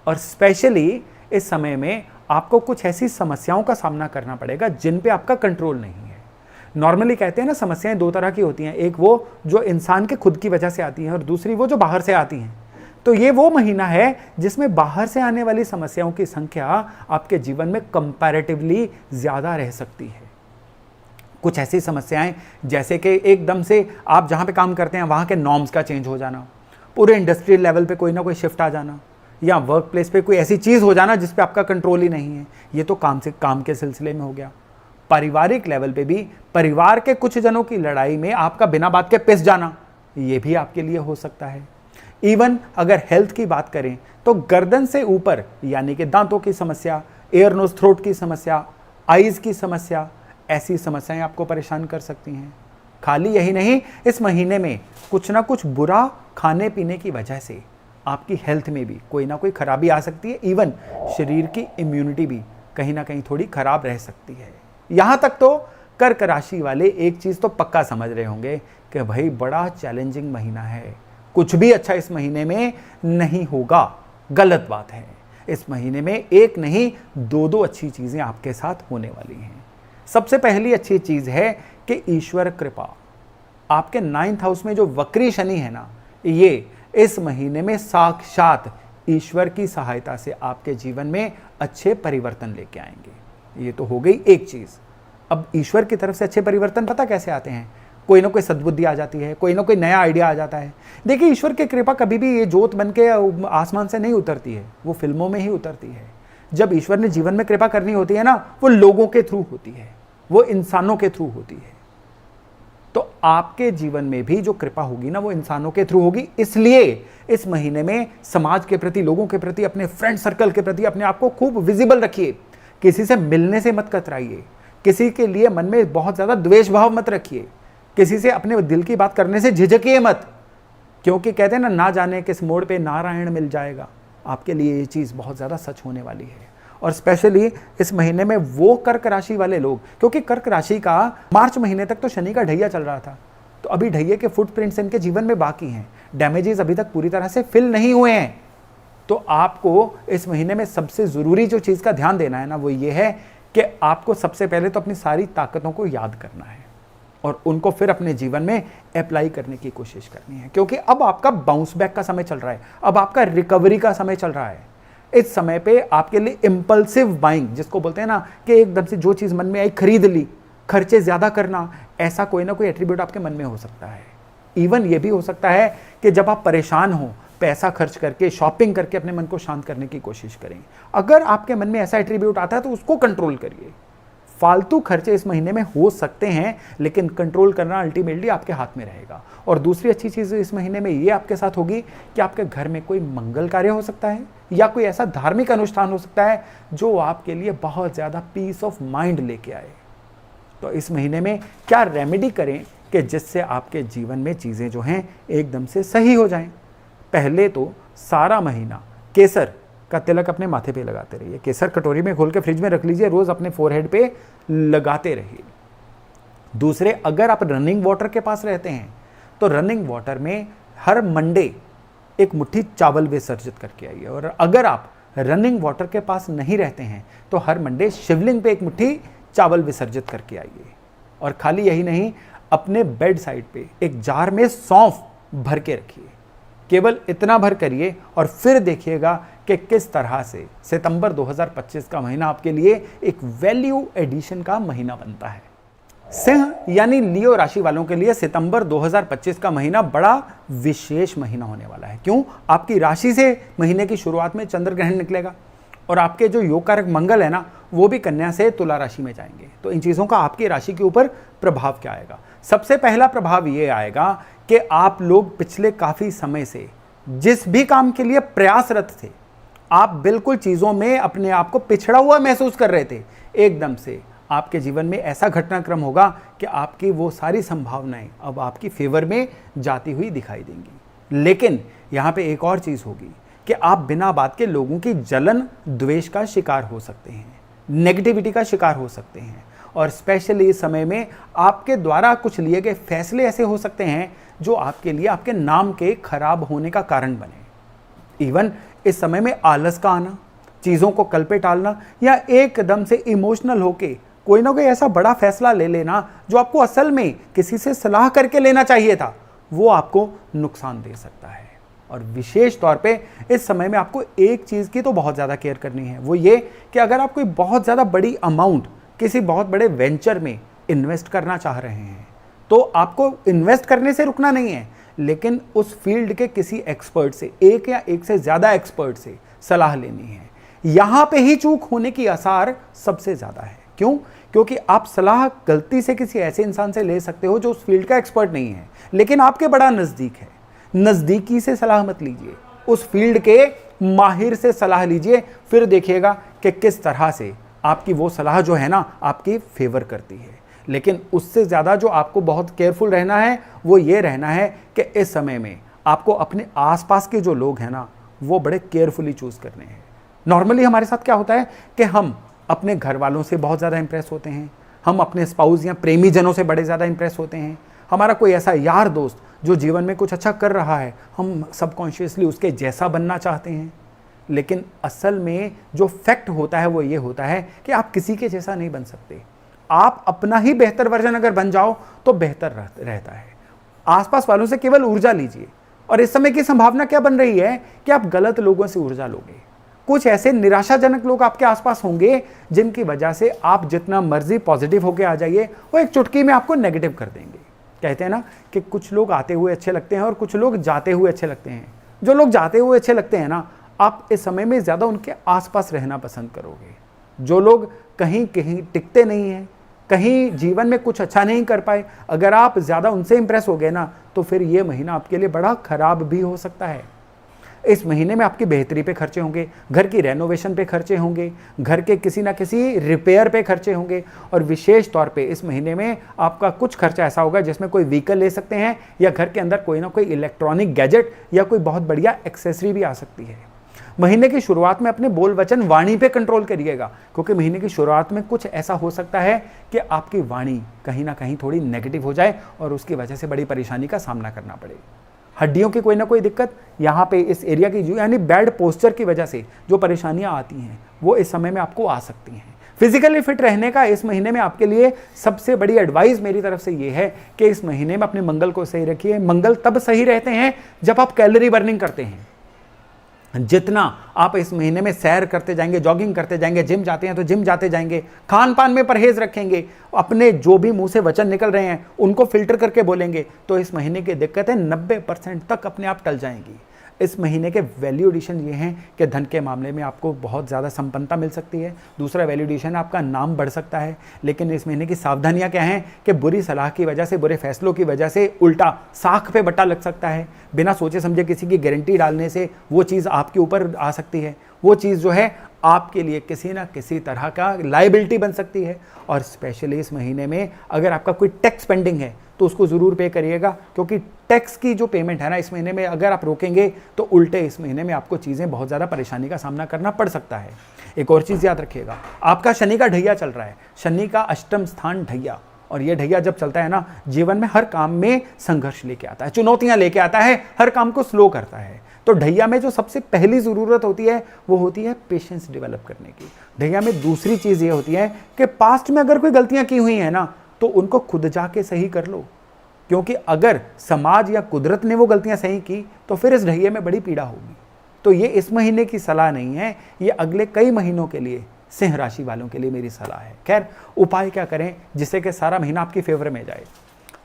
और स्पेशली इस समय में आपको कुछ ऐसी समस्याओं का सामना करना पड़ेगा जिन पे आपका कंट्रोल नहीं है। नॉर्मली कहते हैं ना, समस्याएं दो तरह की होती हैं, एक वो जो इंसान के खुद की वजह से आती हैं और दूसरी वो जो बाहर से आती हैं। तो ये वो महीना है जिसमें बाहर से आने वाली समस्याओं की संख्या आपके जीवन में कंपैरेटिवली ज़्यादा रह सकती है। कुछ ऐसी समस्याएं जैसे कि एकदम से आप जहाँ पे काम करते हैं वहाँ के नॉर्म्स का चेंज हो जाना, पूरे इंडस्ट्रियल लेवल पे कोई ना कोई शिफ्ट आ जाना, या वर्क प्लेस पे कोई ऐसी चीज़ हो जाना जिस पे आपका कंट्रोल ही नहीं है। ये तो काम के सिलसिले में हो गया। पारिवारिक लेवल पे भी परिवार के कुछ जनों की लड़ाई में आपका बिना बात के पिस जाना, ये भी आपके लिए हो सकता है। इवन अगर हेल्थ की बात करें तो गर्दन से ऊपर यानी कि दांतों की समस्या, एयर नोज थ्रोट की समस्या, आईज की समस्या, ऐसी समस्याएं आपको परेशान कर सकती हैं। खाली यही नहीं, इस महीने में कुछ ना कुछ बुरा खाने पीने की वजह से आपकी हेल्थ में भी कोई ना कोई खराबी आ सकती है। इवन शरीर की इम्यूनिटी भी कहीं ना कहीं थोड़ी खराब रह सकती है। यहाँ तक तो कर्क राशि वाले एक चीज़ तो पक्का समझ रहे होंगे कि भाई बड़ा चैलेंजिंग महीना है, कुछ भी अच्छा इस महीने में नहीं होगा। गलत बात है। इस महीने में एक नहीं, दो अच्छी चीज़ें आपके साथ होने वाली हैं। सबसे पहली अच्छी चीज़ है कि ईश्वर कृपा, आपके 9th हाउस में जो वक्री शनि है ना, ये इस महीने में साक्षात ईश्वर की सहायता से आपके जीवन में अच्छे परिवर्तन लेके आएंगे। ये तो हो गई एक चीज़। अब ईश्वर की तरफ से अच्छे परिवर्तन पता कैसे आते हैं? कोई ना कोई सद्बुद्धि आ जाती है, कोई ना कोई नया आइडिया आ जाता है। देखिए, ईश्वर की कृपा कभी भी ये जोत बन के आसमान से नहीं उतरती है, वो फिल्मों में ही उतरती है। जब ईश्वर ने जीवन में कृपा करनी होती है ना, वो लोगों के थ्रू होती है, वो इंसानों के थ्रू होती है। तो आपके जीवन में भी जो कृपा होगी ना, वो इंसानों के थ्रू होगी। इसलिए इस महीने में समाज के प्रति, लोगों के प्रति, अपने फ्रेंड सर्कल के प्रति अपने आप को खूब विजिबल रखिए। किसी से मिलने से मत कतराइए, किसी के लिए मन में बहुत ज़्यादा द्वेष भाव मत रखिए, किसी से अपने दिल की बात करने से झिझकिए मत, क्योंकि कहते हैं ना जाने किस मोड़ पे नारायण मिल जाएगा। आपके लिए ये चीज़ बहुत ज़्यादा सच होने वाली है। और स्पेशली इस महीने में वो कर्क राशि वाले लोग, क्योंकि कर्क राशि का मार्च महीने तक तो शनि का ढैया चल रहा था, तो अभी ढैये के फुटप्रिंट्स इनके जीवन में बाकी हैं, डैमेजेस अभी तक पूरी तरह से फिल नहीं हुए हैं। तो आपको इस महीने में सबसे ज़रूरी जो चीज़ का ध्यान देना है ना, वो ये है कि आपको सबसे पहले तो अपनी सारी ताकतों को याद करना है और उनको फिर अपने जीवन में अप्लाई करने की कोशिश करनी है, क्योंकि अब आपका बाउंस बैक का समय चल रहा है, अब आपका रिकवरी का समय चल रहा है। इस समय पे आपके लिए इम्पल्सिव बाइंग, जिसको बोलते हैं ना कि एकदम से जो चीज़ मन में आई खरीद ली, खर्चे ज़्यादा करना, ऐसा कोई ना कोई एट्रीब्यूट आपके मन में हो सकता है। इवन ये भी हो सकता है कि जब आप परेशान हो, पैसा खर्च करके, शॉपिंग करके अपने मन को शांत करने की कोशिश करें। अगर आपके मन में ऐसा एट्रीब्यूट आता है तो उसको कंट्रोल करिए। फालतू खर्चे इस महीने में हो सकते हैं, लेकिन कंट्रोल करना अल्टीमेटली आपके हाथ में रहेगा। और दूसरी अच्छी चीज़ इस महीने में ये आपके साथ होगी कि आपके घर में कोई मंगल कार्य हो सकता है या कोई ऐसा धार्मिक अनुष्ठान हो सकता है जो आपके लिए बहुत ज़्यादा पीस ऑफ माइंड लेके आए। तो इस महीने में क्या रेमेडी करें कि जिससे आपके जीवन में चीज़ें जो हैं एकदम से सही हो जाएं। पहले तो सारा महीना केसर का तिलक अपने माथे पे लगाते रहिए। केसर कटोरी में घोल के फ्रिज में रख लीजिए, रोज़ अपने फोरहेड पे लगाते रहिए। दूसरे, अगर आप रनिंग वाटर के पास रहते हैं तो रनिंग वाटर में हर मंडे एक मुट्ठी चावल विसर्जित करके आइए। और अगर आप रनिंग वाटर के पास नहीं रहते हैं तो हर मंडे शिवलिंग पे एक मुट्ठी चावल विसर्जित करके आइए। और खाली यही नहीं, अपने बेड साइड पे एक जार में सौंफ भर के रखिए। केवल इतना भर करिए और फिर देखिएगा कि किस तरह से सितंबर 2025 का महीना आपके लिए एक वैल्यू एडिशन का महीना बनता है। सिंह यानी लियो राशि वालों के लिए सितंबर 2025 का महीना बड़ा विशेष महीना होने वाला है। क्यों? आपकी राशि से महीने की शुरुआत में चंद्र ग्रहण निकलेगा और आपके जो योग कारक मंगल है ना, वो भी कन्या से तुला राशि में जाएंगे। तो इन चीज़ों का आपकी राशि के ऊपर प्रभाव क्या आएगा? सबसे पहला प्रभाव ये आएगा कि आप लोग पिछले काफ़ी समय से जिस भी काम के लिए प्रयासरत थे, आप बिल्कुल चीज़ों में अपने आप को पिछड़ा हुआ महसूस कर रहे थे, एकदम से आपके जीवन में ऐसा घटनाक्रम होगा कि आपकी वो सारी संभावनाएं अब आपकी फेवर में जाती हुई दिखाई देंगी। लेकिन यहाँ पे एक और चीज़ होगी कि आप बिना बात के लोगों की जलन द्वेष का शिकार हो सकते हैं, नेगेटिविटी का शिकार हो सकते हैं। और स्पेशली इस समय में आपके द्वारा कुछ लिए गए फैसले ऐसे हो सकते हैं जो आपके लिए आपके नाम के खराब होने का कारण बने। इवन इस समय में आलस का आना, चीज़ों को कल पे टालना या एकदम से इमोशनल होके कोई ना कोई ऐसा बड़ा फैसला ले लेना जो आपको असल में किसी से सलाह करके लेना चाहिए था, वो आपको नुकसान दे सकता है। और विशेष तौर पे इस समय में आपको एक चीज़ की तो बहुत ज़्यादा केयर करनी है, वो ये कि अगर आप कोई बहुत ज़्यादा बड़ी अमाउंट किसी बहुत बड़े वेंचर में इन्वेस्ट करना चाह रहे हैं तो आपको इन्वेस्ट करने से रुकना नहीं है, लेकिन उस फील्ड के किसी एक्सपर्ट से, एक या एक से ज़्यादा एक्सपर्ट से सलाह लेनी है। यहाँ पे ही चूक होने की आसार सबसे ज़्यादा है। क्यों? क्योंकि आप सलाह गलती से किसी ऐसे इंसान से ले सकते हो जो उस फील्ड का एक्सपर्ट नहीं है, लेकिन आपके बड़ा नज़दीक है। नज़दीकी से सलाह मत लीजिए, उस फील्ड के माहिर से सलाह लीजिए, फिर देखिएगा कि किस तरह से आपकी वो सलाह जो है ना आपकी फेवर करती है। लेकिन उससे ज़्यादा जो आपको बहुत केयरफुल रहना है वो ये रहना है कि इस समय में आपको अपने आसपास के जो लोग हैं ना वो बड़े केयरफुली चूज़ करने हैं। नॉर्मली हमारे साथ क्या होता है कि हम अपने घर वालों से बहुत ज़्यादा इंप्रेस होते हैं, हम अपने स्पाउस या प्रेमी जनों से बड़े ज़्यादा इंप्रेस होते हैं, हमारा कोई ऐसा यार दोस्त जो जीवन में कुछ अच्छा कर रहा है, हम सबकॉन्शियसली उसके जैसा बनना चाहते हैं। लेकिन असल में जो फैक्ट होता है वो ये होता है कि आप किसी के जैसा नहीं बन सकते। आप अपना ही बेहतर वर्जन अगर बन जाओ तो बेहतर रहता है। आसपास वालों से केवल ऊर्जा लीजिए। और इस समय की संभावना क्या बन रही है कि आप गलत लोगों से ऊर्जा लोगे। कुछ ऐसे निराशाजनक लोग आपके आसपास होंगे जिनकी वजह से आप जितना मर्जी पॉजिटिव होके आ जाइए, वो एक चुटकी में आपको नेगेटिव कर देंगे। कहते हैं ना कि कुछ लोग आते हुए अच्छे लगते हैं और कुछ लोग जाते हुए अच्छे लगते हैं। जो लोग जाते हुए अच्छे लगते हैं ना, आप इस समय में ज़्यादा उनके आसपास रहना पसंद करोगे। जो लोग कहीं कहीं टिकते नहीं हैं, कहीं जीवन में कुछ अच्छा नहीं कर पाए, अगर आप ज़्यादा उनसे इंप्रेस हो गए ना तो फिर ये महीना आपके लिए बड़ा ख़राब भी हो सकता है। इस महीने में आपकी बेहतरी पे खर्चे होंगे, घर की रेनोवेशन पे खर्चे होंगे, घर के किसी ना किसी रिपेयर पे खर्चे होंगे। और विशेष तौर पे इस महीने में आपका कुछ खर्चा ऐसा होगा जिसमें कोई व्हीकल ले सकते हैं या घर के अंदर कोई ना कोई इलेक्ट्रॉनिक गैजेट या कोई बहुत बढ़िया एक्सेसरी भी आ सकती है। महीने की शुरुआत में अपने बोल वचन वाणी पे कंट्रोल करिएगा, क्योंकि महीने की शुरुआत में कुछ ऐसा हो सकता है कि आपकी वाणी कहीं ना कहीं थोड़ी नेगेटिव हो जाए और उसकी वजह से बड़ी परेशानी का सामना करना पड़े। हड्डियों की कोई ना कोई दिक्कत यहाँ पे इस एरिया की जो यानी बैड पोस्चर की वजह से जो परेशानियाँ आती हैं वो इस समय में आपको आ सकती हैं। फिजिकली फिट रहने का इस महीने में आपके लिए सबसे बड़ी एडवाइस मेरी तरफ से ये है कि इस महीने में अपने मंगल को सही रखिए। मंगल तब सही रहते हैं जब आप कैलोरी बर्निंग करते हैं। जितना आप इस महीने में सैर करते जाएंगे, जॉगिंग करते जाएंगे, जिम जाते हैं तो जिम जाते जाएंगे, खान पान में परहेज रखेंगे, अपने जो भी मुंह से वचन निकल रहे हैं उनको फिल्टर करके बोलेंगे, तो इस महीने की दिक्कतें 90% तक अपने आप टल जाएंगी। इस महीने के वैल्यू एडिशन ये हैं कि धन के मामले में आपको बहुत ज़्यादा संपन्नता मिल सकती है। दूसरा वैल्यू एडिशन, आपका नाम बढ़ सकता है। लेकिन इस महीने की सावधानियां क्या हैं कि बुरी सलाह की वजह से, बुरे फैसलों की वजह से उल्टा साख पे बट्टा लग सकता है। बिना सोचे समझे किसी की गारंटी डालने से वो चीज़ आपके ऊपर आ सकती है। वो चीज़ जो है आपके लिए किसी ना किसी तरह का लायबिलिटी बन सकती है। और स्पेशली इस महीने में अगर आपका कोई टैक्स पेंडिंग है तो उसको ज़रूर पे करिएगा, क्योंकि टैक्स की जो पेमेंट है ना इस महीने में अगर आप रोकेंगे तो उल्टे इस महीने में आपको चीज़ें बहुत ज़्यादा परेशानी का सामना करना पड़ सकता है। एक और चीज़ याद रखिएगा, आपका शनि का ढैया चल रहा है, शनि का अष्टम स्थान ढैया, और ये ढैया जब चलता है ना जीवन में हर काम में संघर्ष लेके आता है, चुनौतियां लेके आता है, हर काम को स्लो करता है। तो ढैया में जो सबसे पहली ज़रूरत होती है वो होती है पेशेंस डेवलप करने की। ढैया में दूसरी चीज़ ये होती है कि पास्ट में अगर कोई गलतियां की हुई हैं ना तो उनको खुद जाके सही कर लो, क्योंकि अगर समाज या कुदरत ने वो गलतियां सही की तो फिर इस ढैये में बड़ी पीड़ा होगी। तो ये इस महीने की सलाह नहीं है, ये अगले कई महीनों के लिए सिंह राशि वालों के लिए मेरी सलाह है। खैर, उपाय क्या करें जिससे कि सारा महीना आपकी फेवर में जाए।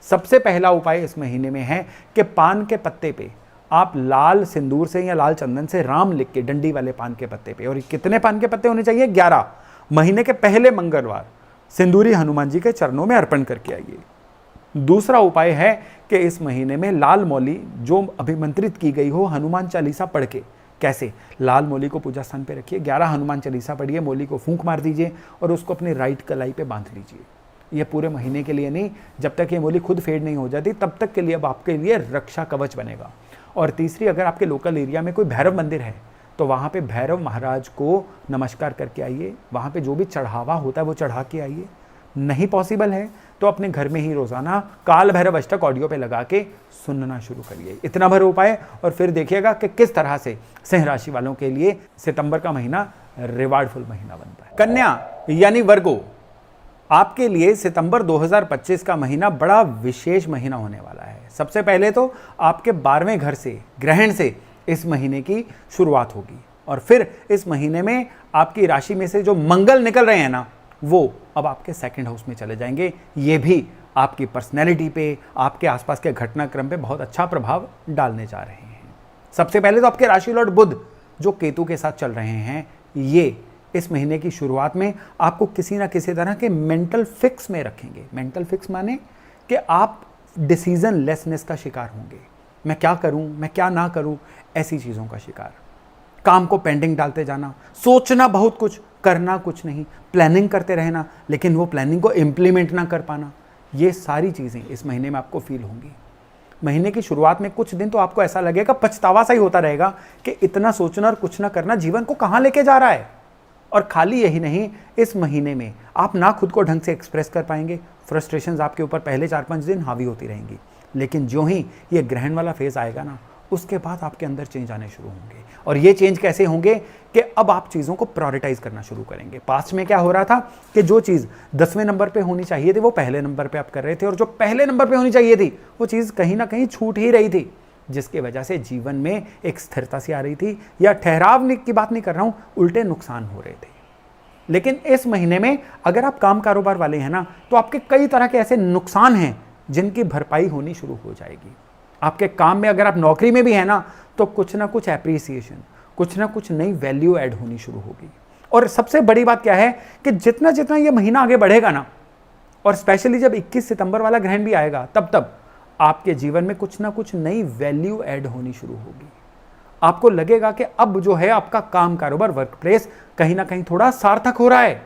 सबसे पहला उपाय इस महीने में है कि पान के पत्ते पे आप लाल सिंदूर से या लाल चंदन से राम लिख के, डंडी वाले पान के पत्ते पे, और कितने पान के पत्ते होने चाहिए? 11, महीने के पहले मंगलवार सिंदूरी हनुमान जी के चरणों में अर्पण करके आइए। दूसरा उपाय है कि इस महीने में लाल मौली जो अभिमंत्रित की गई हो हनुमान चालीसा पढ़ के, कैसे? लाल मौली को पूजा स्थान पे रखिए, 11 हनुमान चालीसा पढ़िए, मौली को फूंक मार दीजिए और उसको अपनी राइट कलाई पे बांध लीजिए। ये पूरे महीने के लिए नहीं, जब तक ये मौली खुद फेड नहीं हो जाती तब तक के लिए अब आपके लिए रक्षा कवच बनेगा। और तीसरी, अगर आपके लोकल एरिया में कोई भैरव मंदिर है तो वहाँ पे भैरव महाराज को नमस्कार करके आइए, वहाँ पे जो भी चढ़ावा होता है वो चढ़ा के आइए। नहीं पॉसिबल है तो अपने घर में ही रोजाना काल भैरव अष्टक ऑडियो पे लगा के सुनना शुरू करिए। इतना भर उपाय, और फिर देखिएगा कि किस तरह से सिंह राशि वालों के लिए सितंबर का महीना रिवार्डफुल महीना बनता है। कन्या यानी वर्गो, आपके लिए सितंबर 2025 का महीना बड़ा विशेष महीना होने वाला है। सबसे पहले तो आपके 12वें घर से, ग्रहण से इस महीने की शुरुआत होगी, और फिर इस महीने में आपकी राशि में से जो मंगल निकल रहे हैं ना वो अब आपके सेकंड हाउस में चले जाएंगे। ये भी आपकी पर्सनैलिटी पे, आपके आसपास के घटनाक्रम पे बहुत अच्छा प्रभाव डालने जा रहे हैं। सबसे पहले तो आपके राशि लॉर्ड बुध जो केतु के साथ चल रहे हैं, ये इस महीने की शुरुआत में आपको किसी ना किसी तरह के मेंटल फिक्स में रखेंगे। मेंटल फिक्स माने कि आप डिसीजन लेसनेस का शिकार होंगे। मैं क्या करूं, मैं क्या ना करूं, ऐसी चीज़ों का शिकार। काम को पेंडिंग डालते जाना, सोचना बहुत कुछ, करना कुछ नहीं, प्लानिंग करते रहना लेकिन वो प्लानिंग को इम्प्लीमेंट ना कर पाना, ये सारी चीज़ें इस महीने में आपको फील होंगी। महीने की शुरुआत में कुछ दिन तो आपको ऐसा लगेगा, पछतावा सा ही होता रहेगा कि इतना सोचना और कुछ ना करना जीवन को कहाँ लेके जा रहा है। और खाली यही नहीं, इस महीने में आप ना खुद को ढंग से एक्सप्रेस कर पाएंगे, फ्रस्ट्रेशंस आपके ऊपर पहले 4-5 दिन हावी होती रहेंगी, लेकिन जो ही ये ग्रहण वाला फेज आएगा ना उसके बाद आपके अंदर चेंज आने शुरू होंगे। और ये चेंज कैसे होंगे कि अब आप चीज़ों को प्रायोरिटाइज करना शुरू करेंगे। पास्ट में क्या हो रहा था कि जो चीज़ 10वें नंबर पे होनी चाहिए थी वो पहले नंबर पे आप कर रहे थे, और जो पहले नंबर पे होनी चाहिए थी वो चीज़ कहीं ना कहीं छूट ही रही थी, जिसकी वजह से जीवन में एक स्थिरता सी आ रही थी, या ठहराव की बात नहीं कर रहा हूँ, उल्टे नुकसान हो रहे थे। लेकिन इस महीने में अगर आप काम कारोबार वाले हैं ना तो आपके कई तरह के ऐसे नुकसान हैं जिनकी भरपाई होनी शुरू हो जाएगी। आपके काम में, अगर आप नौकरी में भी हैं ना तो कुछ ना कुछ एप्रिसिएशन, कुछ ना कुछ नई वैल्यू ऐड होनी शुरू होगी। और सबसे बड़ी बात क्या है कि जितना जितना ये महीना आगे बढ़ेगा ना, और स्पेशली जब 21 सितंबर वाला ग्रहण भी आएगा, तब आपके जीवन में कुछ ना कुछ नई वैल्यू ऐड होनी शुरू होगी। आपको लगेगा कि अब जो है आपका काम कारोबार, वर्क प्लेस कहीं ना कहीं थोड़ा सार्थक हो रहा है।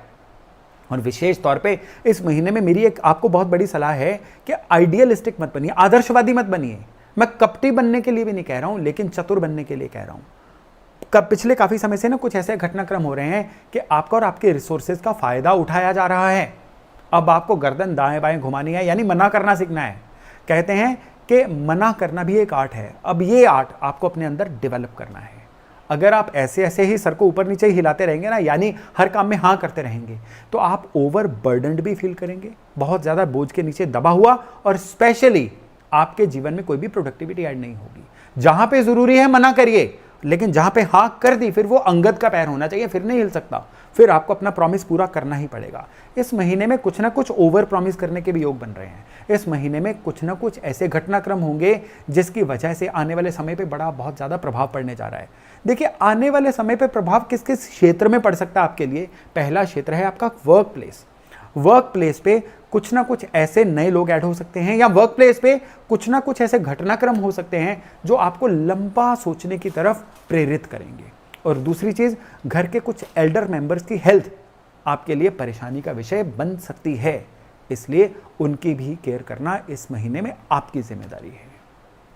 और विशेष तौर पे इस महीने में मेरी एक आपको बहुत बड़ी सलाह है कि आइडियलिस्टिक मत बनिए, आदर्शवादी मत बनिए। मैं कपटी बनने के लिए भी नहीं कह रहा हूं, लेकिन चतुर बनने के लिए कह रहा हूं। पिछले काफी समय से ना कुछ ऐसे घटनाक्रम हो रहे हैं कि आपका और आपके रिसोर्सेज का फायदा उठाया जा रहा है। अब आपको गर्दन दाएं बाएं घुमानी है, यानी मना करना सीखना है। कहते हैं कि मना करना भी एक आर्ट है। अब ये आर्ट आपको अपने अंदर डेवलप करना है। अगर आप ऐसे ऐसे ही सर को ऊपर नीचे ही हिलाते रहेंगे ना, यानी हर काम में हाँ करते रहेंगे, तो आप ओवर बर्डनड भी फील करेंगे, बहुत ज़्यादा बोझ के नीचे दबा हुआ, और स्पेशली आपके जीवन में कोई भी प्रोडक्टिविटी ऐड नहीं होगी। जहां पे ज़रूरी है मना करिए, लेकिन जहां पे हाँ कर दी फिर वो अंगद का पैर होना चाहिए, फिर नहीं हिल सकता, फिर आपको अपना प्रॉमिस पूरा करना ही पड़ेगा। इस महीने में कुछ ना कुछ ओवर प्रॉमिस करने के भी योग बन रहे हैं। इस महीने में कुछ ना कुछ ऐसे घटनाक्रम होंगे जिसकी वजह से आने वाले समय पे बड़ा बहुत ज़्यादा प्रभाव पड़ने जा रहा है। देखिए, आने वाले समय पे प्रभाव किस किस क्षेत्र में पड़ सकता है आपके लिए। पहला क्षेत्र है आपका वर्क प्लेस। वर्क प्लेस पे कुछ ना कुछ ऐसे नए लोग ऐड हो सकते हैं, या वर्क प्लेस पे कुछ ना कुछ ऐसे घटनाक्रम हो सकते हैं जो आपको लंबा सोचने की तरफ प्रेरित करेंगे। और दूसरी चीज, घर के कुछ एल्डर मेंबर्स की हेल्थ आपके लिए परेशानी का विषय बन सकती है, इसलिए उनकी भी केयर करना इस महीने में आपकी जिम्मेदारी है।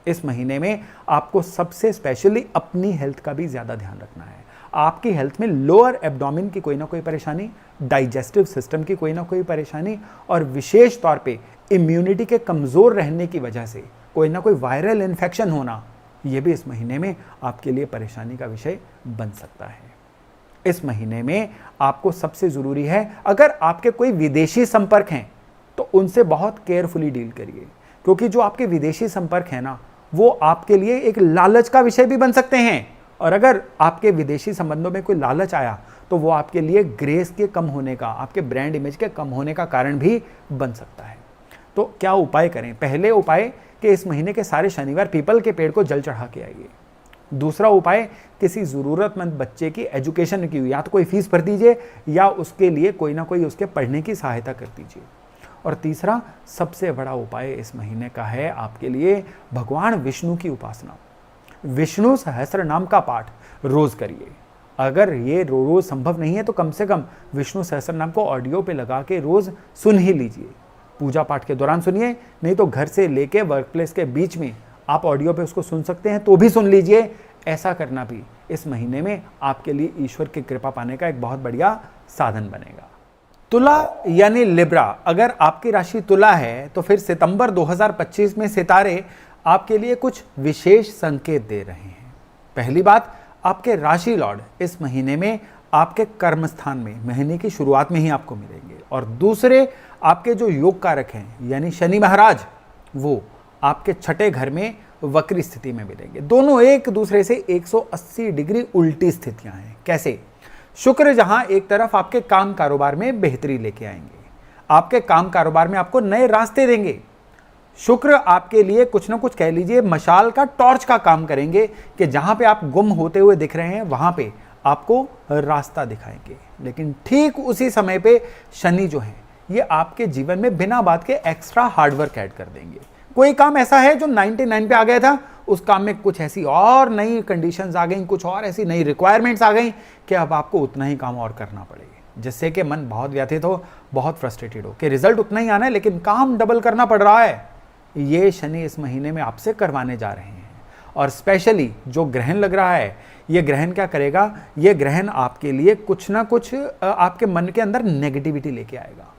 इस महीने में आपको सबसे स्पेशली अपनी हेल्थ का भी ज्यादा ध्यान रखना है। आपकी हेल्थ में लोअर एब्डोमेन की कोई ना कोई परेशानी, डाइजेस्टिव सिस्टम की कोई ना कोई परेशानी, और विशेष तौर पे इम्यूनिटी के कमजोर रहने की वजह से कोई ना कोई वायरल इन्फेक्शन होना, यह भी इस महीने में आपके लिए परेशानी का विषय बन सकता है। इस महीने में आपको सबसे जरूरी है, अगर आपके कोई विदेशी संपर्क हैं तो उनसे बहुत केयरफुली डील करिए, क्योंकि जो आपके विदेशी संपर्क है ना, वो आपके लिए एक लालच का विषय भी बन सकते हैं। और अगर आपके विदेशी संबंधों में कोई लालच आया तो वो आपके लिए ग्रेस के कम होने का, आपके ब्रांड इमेज के कम होने का कारण भी बन सकता है। तो क्या उपाय करें? पहले उपाय कि इस महीने के सारे शनिवार पीपल के पेड़ को जल चढ़ा के आइए। दूसरा उपाय, किसी ज़रूरतमंद बच्चे की एजुकेशन की या तो कोई फीस भर दीजिए या उसके लिए कोई ना कोई उसके पढ़ने की सहायता कर दीजिए। और तीसरा सबसे बड़ा उपाय इस महीने का है आपके लिए भगवान विष्णु की उपासना। विष्णु सहस्त्र नाम का पाठ रोज करिए। अगर ये रोज संभव नहीं है तो कम से कम विष्णु सहस्त्र नाम को ऑडियो पे लगा के रोज सुन ही लीजिए। पूजा पाठ के दौरान सुनिए, नहीं तो घर से लेके वर्क प्लेस के बीच में आप ऑडियो पे उसको सुन सकते हैं तो भी सुन लीजिए। ऐसा करना भी इस महीने में आपके लिए ईश्वर की कृपा पाने का एक बहुत बढ़िया साधन बनेगा। तुला यानी लिब्रा, अगर आपकी राशि तुला है तो फिर सितंबर 2025 में सितारे आपके लिए कुछ विशेष संकेत दे रहे हैं। पहली बात, आपके राशि लॉर्ड इस महीने में आपके कर्म स्थान में महीने की शुरुआत में ही आपको मिलेंगे। और दूसरे, आपके जो योग कारक हैं यानी शनि महाराज, वो आपके छठे घर में वक्री स्थिति में मिलेंगे। दोनों एक दूसरे से 180 डिग्री उल्टी स्थितियां हैं। कैसे? शुक्र जहां एक तरफ आपके काम कारोबार में बेहतरी लेके आएंगे, आपके काम कारोबार में आपको नए रास्ते देंगे। शुक्र आपके लिए कुछ ना कुछ कह लीजिए मशाल का, टॉर्च का काम करेंगे कि जहां पे आप गुम होते हुए दिख रहे हैं वहां पे आपको रास्ता दिखाएंगे। लेकिन ठीक उसी समय पे शनि जो है ये आपके जीवन में बिना बात के एक्स्ट्रा हार्डवर्क ऐड कर देंगे। कोई काम ऐसा है जो 99 पे आ गया था, उस काम में कुछ ऐसी और नई कंडीशंस आ गई, कुछ और ऐसी नई रिक्वायरमेंट्स आ गई कि अब आपको उतना ही काम और करना पड़ेगा, जिससे कि मन बहुत व्यथित हो, बहुत फ्रस्ट्रेटेड हो कि रिजल्ट उतना ही आना है लेकिन काम डबल करना पड़ रहा है। ये शनि इस महीने में आपसे करवाने जा रहे हैं। और स्पेशली जो ग्रहण लग रहा है, ये ग्रहण क्या करेगा? ये ग्रहण आपके लिए कुछ ना कुछ आपके मन के अंदर नेगेटिविटी लेके आएगा।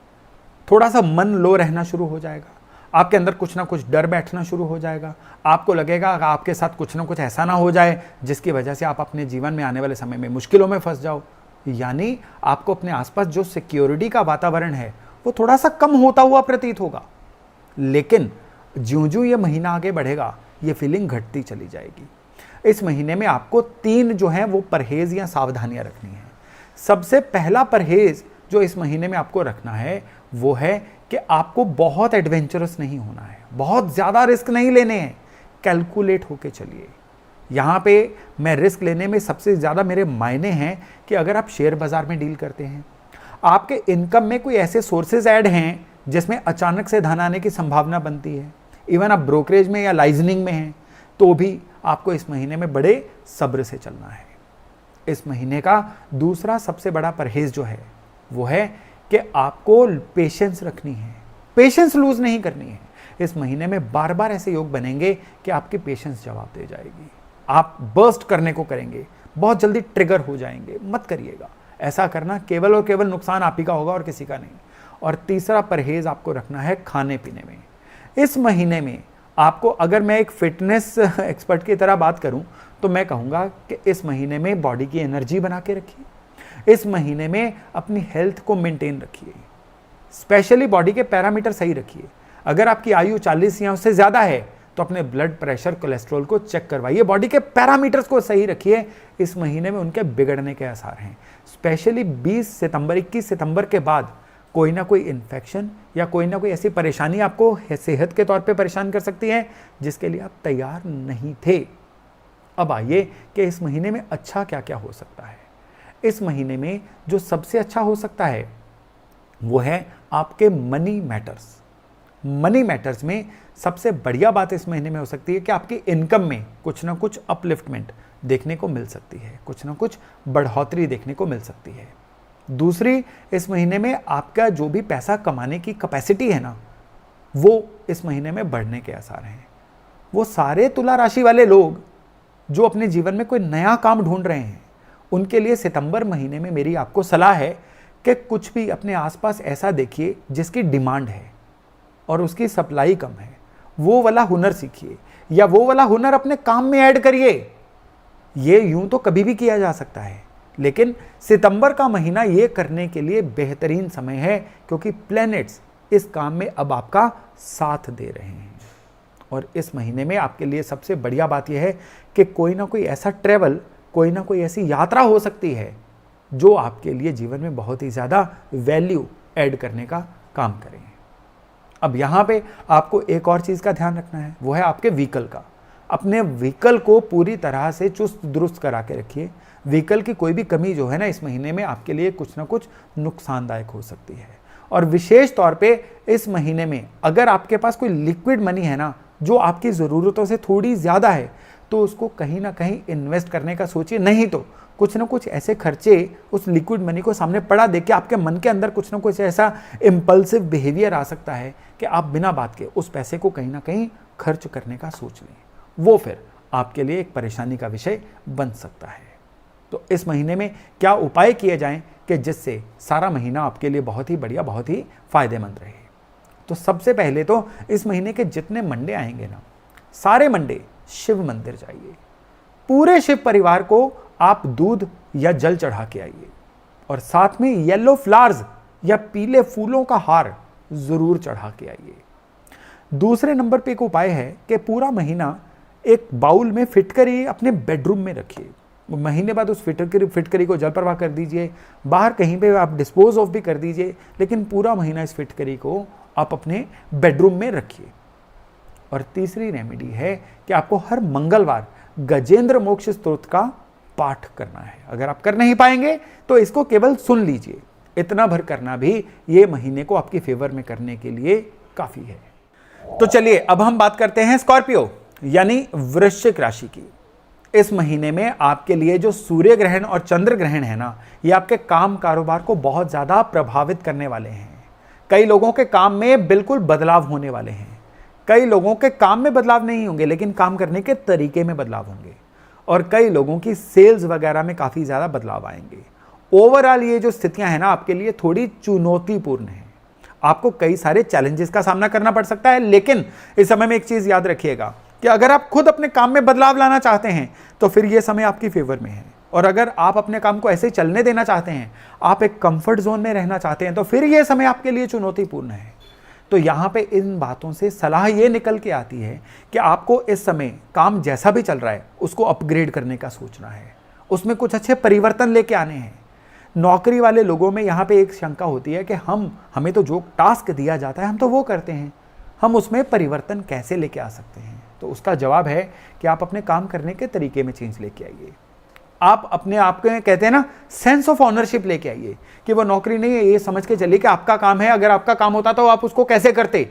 थोड़ा सा मन लो रहना शुरू हो जाएगा, आपके अंदर कुछ ना कुछ डर बैठना शुरू हो जाएगा। आपको लगेगा आपके साथ कुछ ना कुछ ऐसा ना हो जाए जिसकी वजह से आप अपने जीवन में आने वाले समय में मुश्किलों में फंस जाओ। यानी आपको अपने आसपास जो सिक्योरिटी का वातावरण है वो थोड़ा सा कम होता हुआ प्रतीत होगा। लेकिन ज्यों-ज्यों ये महीना आगे बढ़ेगा ये फीलिंग घटती चली जाएगी। इस महीने में आपको 3 जो है वो परहेज या सावधानियां रखनी है। सबसे पहला परहेज जो इस महीने में आपको रखना है वो है कि आपको बहुत एडवेंचरस नहीं होना है, बहुत ज़्यादा रिस्क नहीं लेने हैं, कैलकुलेट होके चलिए। यहाँ पे मैं रिस्क लेने में सबसे ज़्यादा मेरे मायने हैं कि अगर आप शेयर बाज़ार में डील करते हैं, आपके इनकम में कोई ऐसे सोर्सेज ऐड हैं जिसमें अचानक से धन आने की संभावना बनती है, इवन आप ब्रोकरेज में या लाइजनिंग में हैं, तो भी आपको इस महीने में बड़े सब्र से चलना है। इस महीने का दूसरा सबसे बड़ा परहेज जो है वो है कि आपको पेशेंस रखनी है, पेशेंस लूज नहीं करनी है। इस महीने में बार बार ऐसे योग बनेंगे कि आपकी पेशेंस जवाब दे जाएगी, आप बर्स्ट करने को करेंगे, बहुत जल्दी ट्रिगर हो जाएंगे। मत करिएगा, ऐसा करना केवल और केवल नुकसान आप ही का होगा और किसी का नहीं। और तीसरा परहेज आपको रखना है खाने पीने में। इस महीने में आपको, अगर मैं एक फिटनेस एक्सपर्ट की तरह बात करूं तो मैं कहूंगा कि इस महीने में बॉडी की एनर्जी बना के रखिए, इस महीने में अपनी हेल्थ को मेंटेन रखिए, स्पेशली बॉडी के पैरामीटर सही रखिए। अगर आपकी आयु 40 या उससे ज़्यादा है तो अपने ब्लड प्रेशर, कोलेस्ट्रॉल को चेक करवाइए, बॉडी के पैरामीटर्स को सही रखिए। इस महीने में उनके बिगड़ने के आसार हैं। स्पेशली 20 सितंबर, 21 सितंबर के बाद कोई ना कोई इन्फेक्शन या कोई ना कोई ऐसी परेशानी आपको सेहत के तौर पे परेशान कर सकती है जिसके लिए आप तैयार नहीं थे। अब आइए कि इस महीने में अच्छा क्या क्या हो सकता है। इस महीने में जो सबसे अच्छा हो सकता है वो है आपके मनी मैटर्स। मनी मैटर्स में सबसे बढ़िया बात इस महीने में हो सकती है कि आपकी इनकम में कुछ ना कुछ अपलिफ्टमेंट देखने को मिल सकती है, कुछ ना कुछ बढ़ोतरी देखने को मिल सकती है। दूसरी, इस महीने में आपका जो भी पैसा कमाने की कैपेसिटी है ना, वो इस महीने में बढ़ने के आसार हैं। वो सारे तुला राशि वाले लोग जो अपने जीवन में कोई नया काम ढूंढ रहे हैं, उनके लिए सितंबर महीने में मेरी आपको सलाह है कि कुछ भी अपने आसपास ऐसा देखिए जिसकी डिमांड है और उसकी सप्लाई कम है, वो वाला हुनर सीखिए या वो वाला हुनर अपने काम में ऐड करिए। ये यूं तो कभी भी किया जा सकता है, लेकिन सितंबर का महीना ये करने के लिए बेहतरीन समय है क्योंकि प्लैनेट्स इस काम में अब आपका साथ दे रहे हैं। और इस महीने में आपके लिए सबसे बढ़िया बात यह है कि कोई ना कोई ऐसा ट्रैवल, कोई ना कोई ऐसी यात्रा हो सकती है जो आपके लिए जीवन में बहुत ही ज़्यादा वैल्यू ऐड करने का काम करें। अब यहाँ पे आपको एक और चीज़ का ध्यान रखना है, वो है आपके व्हीकल का। अपने व्हीकल को पूरी तरह से चुस्त दुरुस्त करा के रखिए। व्हीकल की कोई भी कमी जो है ना, इस महीने में आपके लिए कुछ ना कुछ नुकसानदायक हो सकती है। और विशेष तौर पे इस महीने में अगर आपके पास कोई लिक्विड मनी है ना, जो आपकी ज़रूरतों से थोड़ी ज़्यादा है, तो उसको कहीं ना कहीं इन्वेस्ट करने का सोचिए। नहीं तो कुछ ना कुछ ऐसे खर्चे उस लिक्विड मनी को सामने पड़ा देख के आपके मन के अंदर कुछ ना कुछ ऐसा इम्पल्सिव बिहेवियर आ सकता है कि आप बिना बात के उस पैसे को कहीं ना कहीं खर्च करने का सोच लें। वो फिर आपके लिए एक परेशानी का विषय बन सकता है। तो इस महीने में क्या उपाय किए जाएं कि जिससे सारा महीना आपके लिए बहुत ही बढ़िया, बहुत ही फायदेमंद रहे। तो सबसे पहले तो इस महीने के जितने मंडे आएंगे ना, सारे मंडे शिव मंदिर जाइए। पूरे शिव परिवार को आप दूध या जल चढ़ा के आइए और साथ में येलो फ्लावर्स या पीले फूलों का हार जरूर चढ़ा के आइए। दूसरे नंबर पे एक उपाय है कि पूरा महीना एक बाउल में फिटकरी अपने बेडरूम में रखिए। महीने बाद उस फिटकरी को जल प्रवाह कर दीजिए, बाहर कहीं पे आप डिस्पोज ऑफ भी कर दीजिए, लेकिन पूरा महीना इस फिटकरी को आप अपने बेडरूम में रखिए। और तीसरी रेमेडी है कि आपको हर मंगलवार गजेंद्र मोक्ष स्तोत्र का पाठ करना है। अगर आप कर नहीं पाएंगे तो इसको केवल सुन लीजिए, इतना भर करना भी ये महीने को आपकी फेवर में करने के लिए काफी है। तो चलिए अब हम बात करते हैं स्कॉर्पियो यानी वृश्चिक राशि की। इस महीने में आपके लिए जो सूर्य ग्रहण और चंद्र ग्रहण है ना, ये आपके काम कारोबार को बहुत ज्यादा प्रभावित करने वाले हैं। कई लोगों के काम में बिल्कुल बदलाव होने वाले हैं। कई लोगों के काम में बदलाव नहीं होंगे, लेकिन काम करने के तरीके में बदलाव होंगे। और कई लोगों की सेल्स वगैरह में काफी ज्यादा बदलाव आएंगे। ओवरऑल ये जो स्थितियां हैं ना, आपके लिए थोड़ी चुनौतीपूर्ण है। आपको कई सारे चैलेंजेस का सामना करना पड़ सकता है, लेकिन इस समय में एक चीज याद रखिएगा कि अगर आप खुद अपने काम में बदलाव लाना चाहते हैं तो फिर यह समय आपकी फेवर में है। और अगर आप अपने काम को ऐसे ही चलने देना चाहते हैं, आप एक कंफर्ट जोन में रहना चाहते हैं, तो फिर यह समय आपके लिए चुनौतीपूर्ण है। तो यहां पे इन बातों से सलाह ये निकल के आती है कि आपको इस समय काम जैसा भी चल रहा है उसको अपग्रेड करने का सोचना है, उसमें कुछ अच्छे परिवर्तन लेके आने हैं। नौकरी वाले लोगों में यहाँ पे एक शंका होती है कि हमें तो जो टास्क दिया जाता है हम तो वो करते हैं, हम उसमें परिवर्तन कैसे लेके आ सकते हैं। तो उसका जवाब है कि आप अपने काम करने के तरीके में चेंज लेके आइए। आप अपने आप के कहते हैं ना, सेंस ऑफ ऑनरशिप लेके आइए कि वो नौकरी नहीं है, ये समझ के चलिए कि आपका काम है। अगर आपका काम होता तो आप उसको कैसे करते।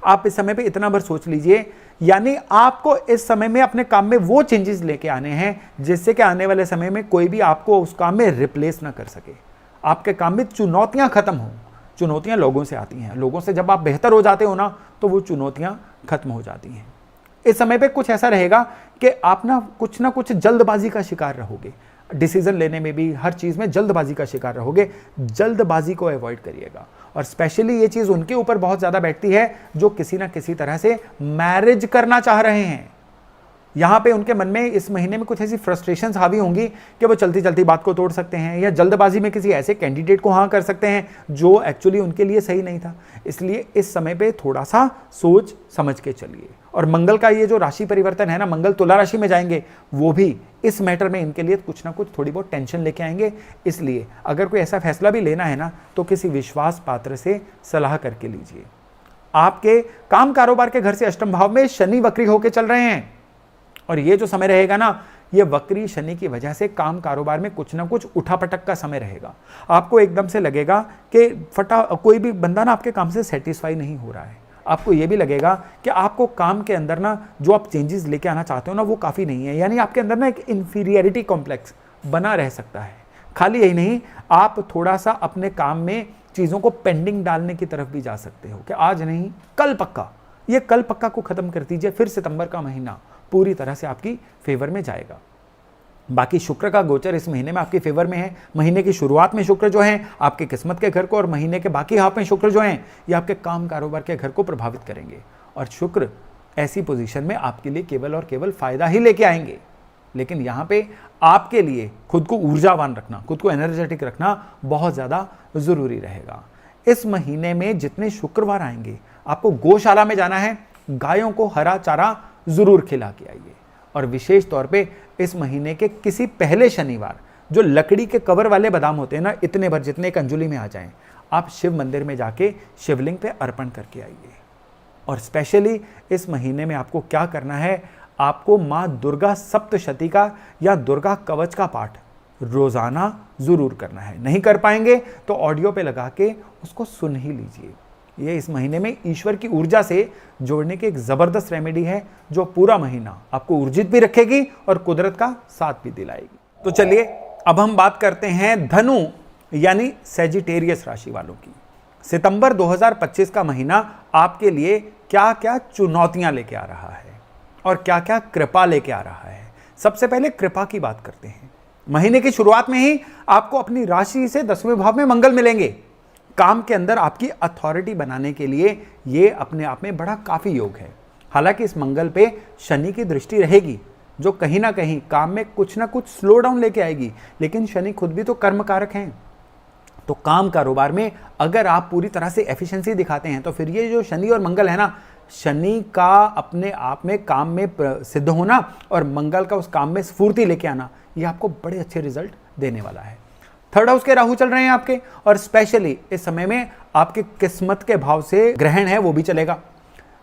आप इस समय पे इतना भर सोच लीजिए। यानी आपको इस समय में अपने काम में वो चेंजेस लेके आने हैं जिससे कि आने वाले समय में कोई भी आपको उस काम में रिप्लेस ना कर सके। आपके काम में चुनौतियां खत्म हो। चुनौतियां लोगों से आती हैं, लोगों से जब आप बेहतर हो जाते हो ना, तो वो चुनौतियां खत्म हो जाती हैं। इस समय पे कुछ ऐसा रहेगा कि आप ना कुछ जल्दबाजी का शिकार रहोगे। डिसीजन लेने में भी, हर चीज में जल्दबाजी का शिकार रहोगे। जल्दबाजी को अवॉइड करिएगा। और स्पेशली ये चीज उनके ऊपर बहुत ज्यादा बैठती है जो किसी ना किसी तरह से मैरिज करना चाह रहे हैं। यहाँ पे उनके मन में इस महीने में कुछ ऐसी फ्रस्ट्रेशंस हावी होंगी कि वो चलती चलती बात को तोड़ सकते हैं या जल्दबाजी में किसी ऐसे कैंडिडेट को हाँ कर सकते हैं जो एक्चुअली उनके लिए सही नहीं था। इसलिए इस समय पे थोड़ा सा सोच समझ के चलिए। और मंगल का ये जो राशि परिवर्तन है ना, मंगल तुला राशि में जाएंगे, वो भी इस मैटर में इनके लिए कुछ ना कुछ थोड़ी बहुत टेंशन लेके आएंगे। इसलिए अगर कोई ऐसा फैसला भी लेना है ना, तो किसी विश्वास पात्र से सलाह करके लीजिए। आपके काम कारोबार के घर से अष्टम भाव में शनि वक्री होके चल रहे हैं, और ये जो समय रहेगा ना, ये वक्री शनि की वजह से काम कारोबार में कुछ ना कुछ उठापटक का समय रहेगा। आपको एकदम से लगेगा कि कोई भी बंदा ना आपके काम से सेटिस्फाई नहीं हो रहा है। आपको ये भी लगेगा कि आपको काम के अंदर ना जो आप चेंजेस लेके आना चाहते हो ना, वो काफ़ी नहीं है। यानी आपके अंदर ना एक इन्फीरियरिटी कॉम्प्लेक्स बना रह सकता है। खाली यही नहीं, आप थोड़ा सा अपने काम में चीज़ों को पेंडिंग डालने की तरफ भी जा सकते हो कि आज नहीं कल पक्का। ये कल पक्का को ख़त्म कर दीजिए, फिर सितंबर का महीना पूरी तरह से आपकी फेवर में जाएगा। बाकी शुक्र का गोचर इस महीने में आपके फेवर में है। महीने की शुरुआत में शुक्र जो है आपके किस्मत के घर को, और महीने के बाकी हाफ में शुक्र जो हैं ये आपके काम कारोबार के घर को प्रभावित करेंगे। और शुक्र ऐसी पोजीशन में आपके लिए केवल और केवल फायदा ही लेके आएंगे। लेकिन यहाँ पे आपके लिए खुद को ऊर्जावान रखना, खुद को एनर्जेटिक रखना बहुत ज़्यादा ज़रूरी रहेगा। इस महीने में जितने शुक्रवार आएंगे आपको गौशाला में जाना है, गायों को हरा चारा ज़रूर खिला के आइए। और विशेष तौर पे इस महीने के किसी पहले शनिवार जो लकड़ी के कवर वाले बादाम होते हैं ना, इतने भर जितने एक अंजुली में आ जाएं, आप शिव मंदिर में जाके शिवलिंग पे अर्पण करके आइए। और स्पेशली इस महीने में आपको क्या करना है, आपको माँ दुर्गा सप्तशती का या दुर्गा कवच का पाठ रोज़ाना ज़रूर करना है। नहीं कर पाएंगे तो ऑडियो पे लगा के उसको सुन ही लीजिए। ये इस महीने में ईश्वर की ऊर्जा से जोड़ने की एक ज़बरदस्त रेमेडी है जो पूरा महीना आपको ऊर्जित भी रखेगी और कुदरत का साथ भी दिलाएगी। तो चलिए अब हम बात करते हैं धनु यानी सेजिटेरियस राशि वालों की। सितंबर 2025 का महीना आपके लिए क्या क्या चुनौतियां लेके आ रहा है और क्या क्या कृपा लेके आ रहा है। सबसे पहले कृपा की बात करते हैं। महीने की शुरुआत में ही आपको अपनी राशि से 10वें भाव में मंगल मिलेंगे। काम के अंदर आपकी अथॉरिटी बनाने के लिए ये अपने आप में बड़ा काफ़ी योग है। हालांकि इस मंगल पे शनि की दृष्टि रहेगी जो कहीं ना कहीं काम में कुछ ना कुछ स्लो डाउन लेके आएगी, लेकिन शनि खुद भी तो कर्म कारक हैं। तो काम कारोबार में अगर आप पूरी तरह से एफिशिएंसी दिखाते हैं तो फिर ये जो शनि और मंगल है ना, शनि का अपने आप में काम में सिद्ध होना और मंगल का उस काम में स्फूर्ति लेके आना, ये आपको बड़े अच्छे रिजल्ट देने वाला है। थर्ड हाउस के राहु चल रहे हैं आपके, और स्पेशली इस समय में आपके किस्मत के भाव से ग्रहण है वो भी चलेगा।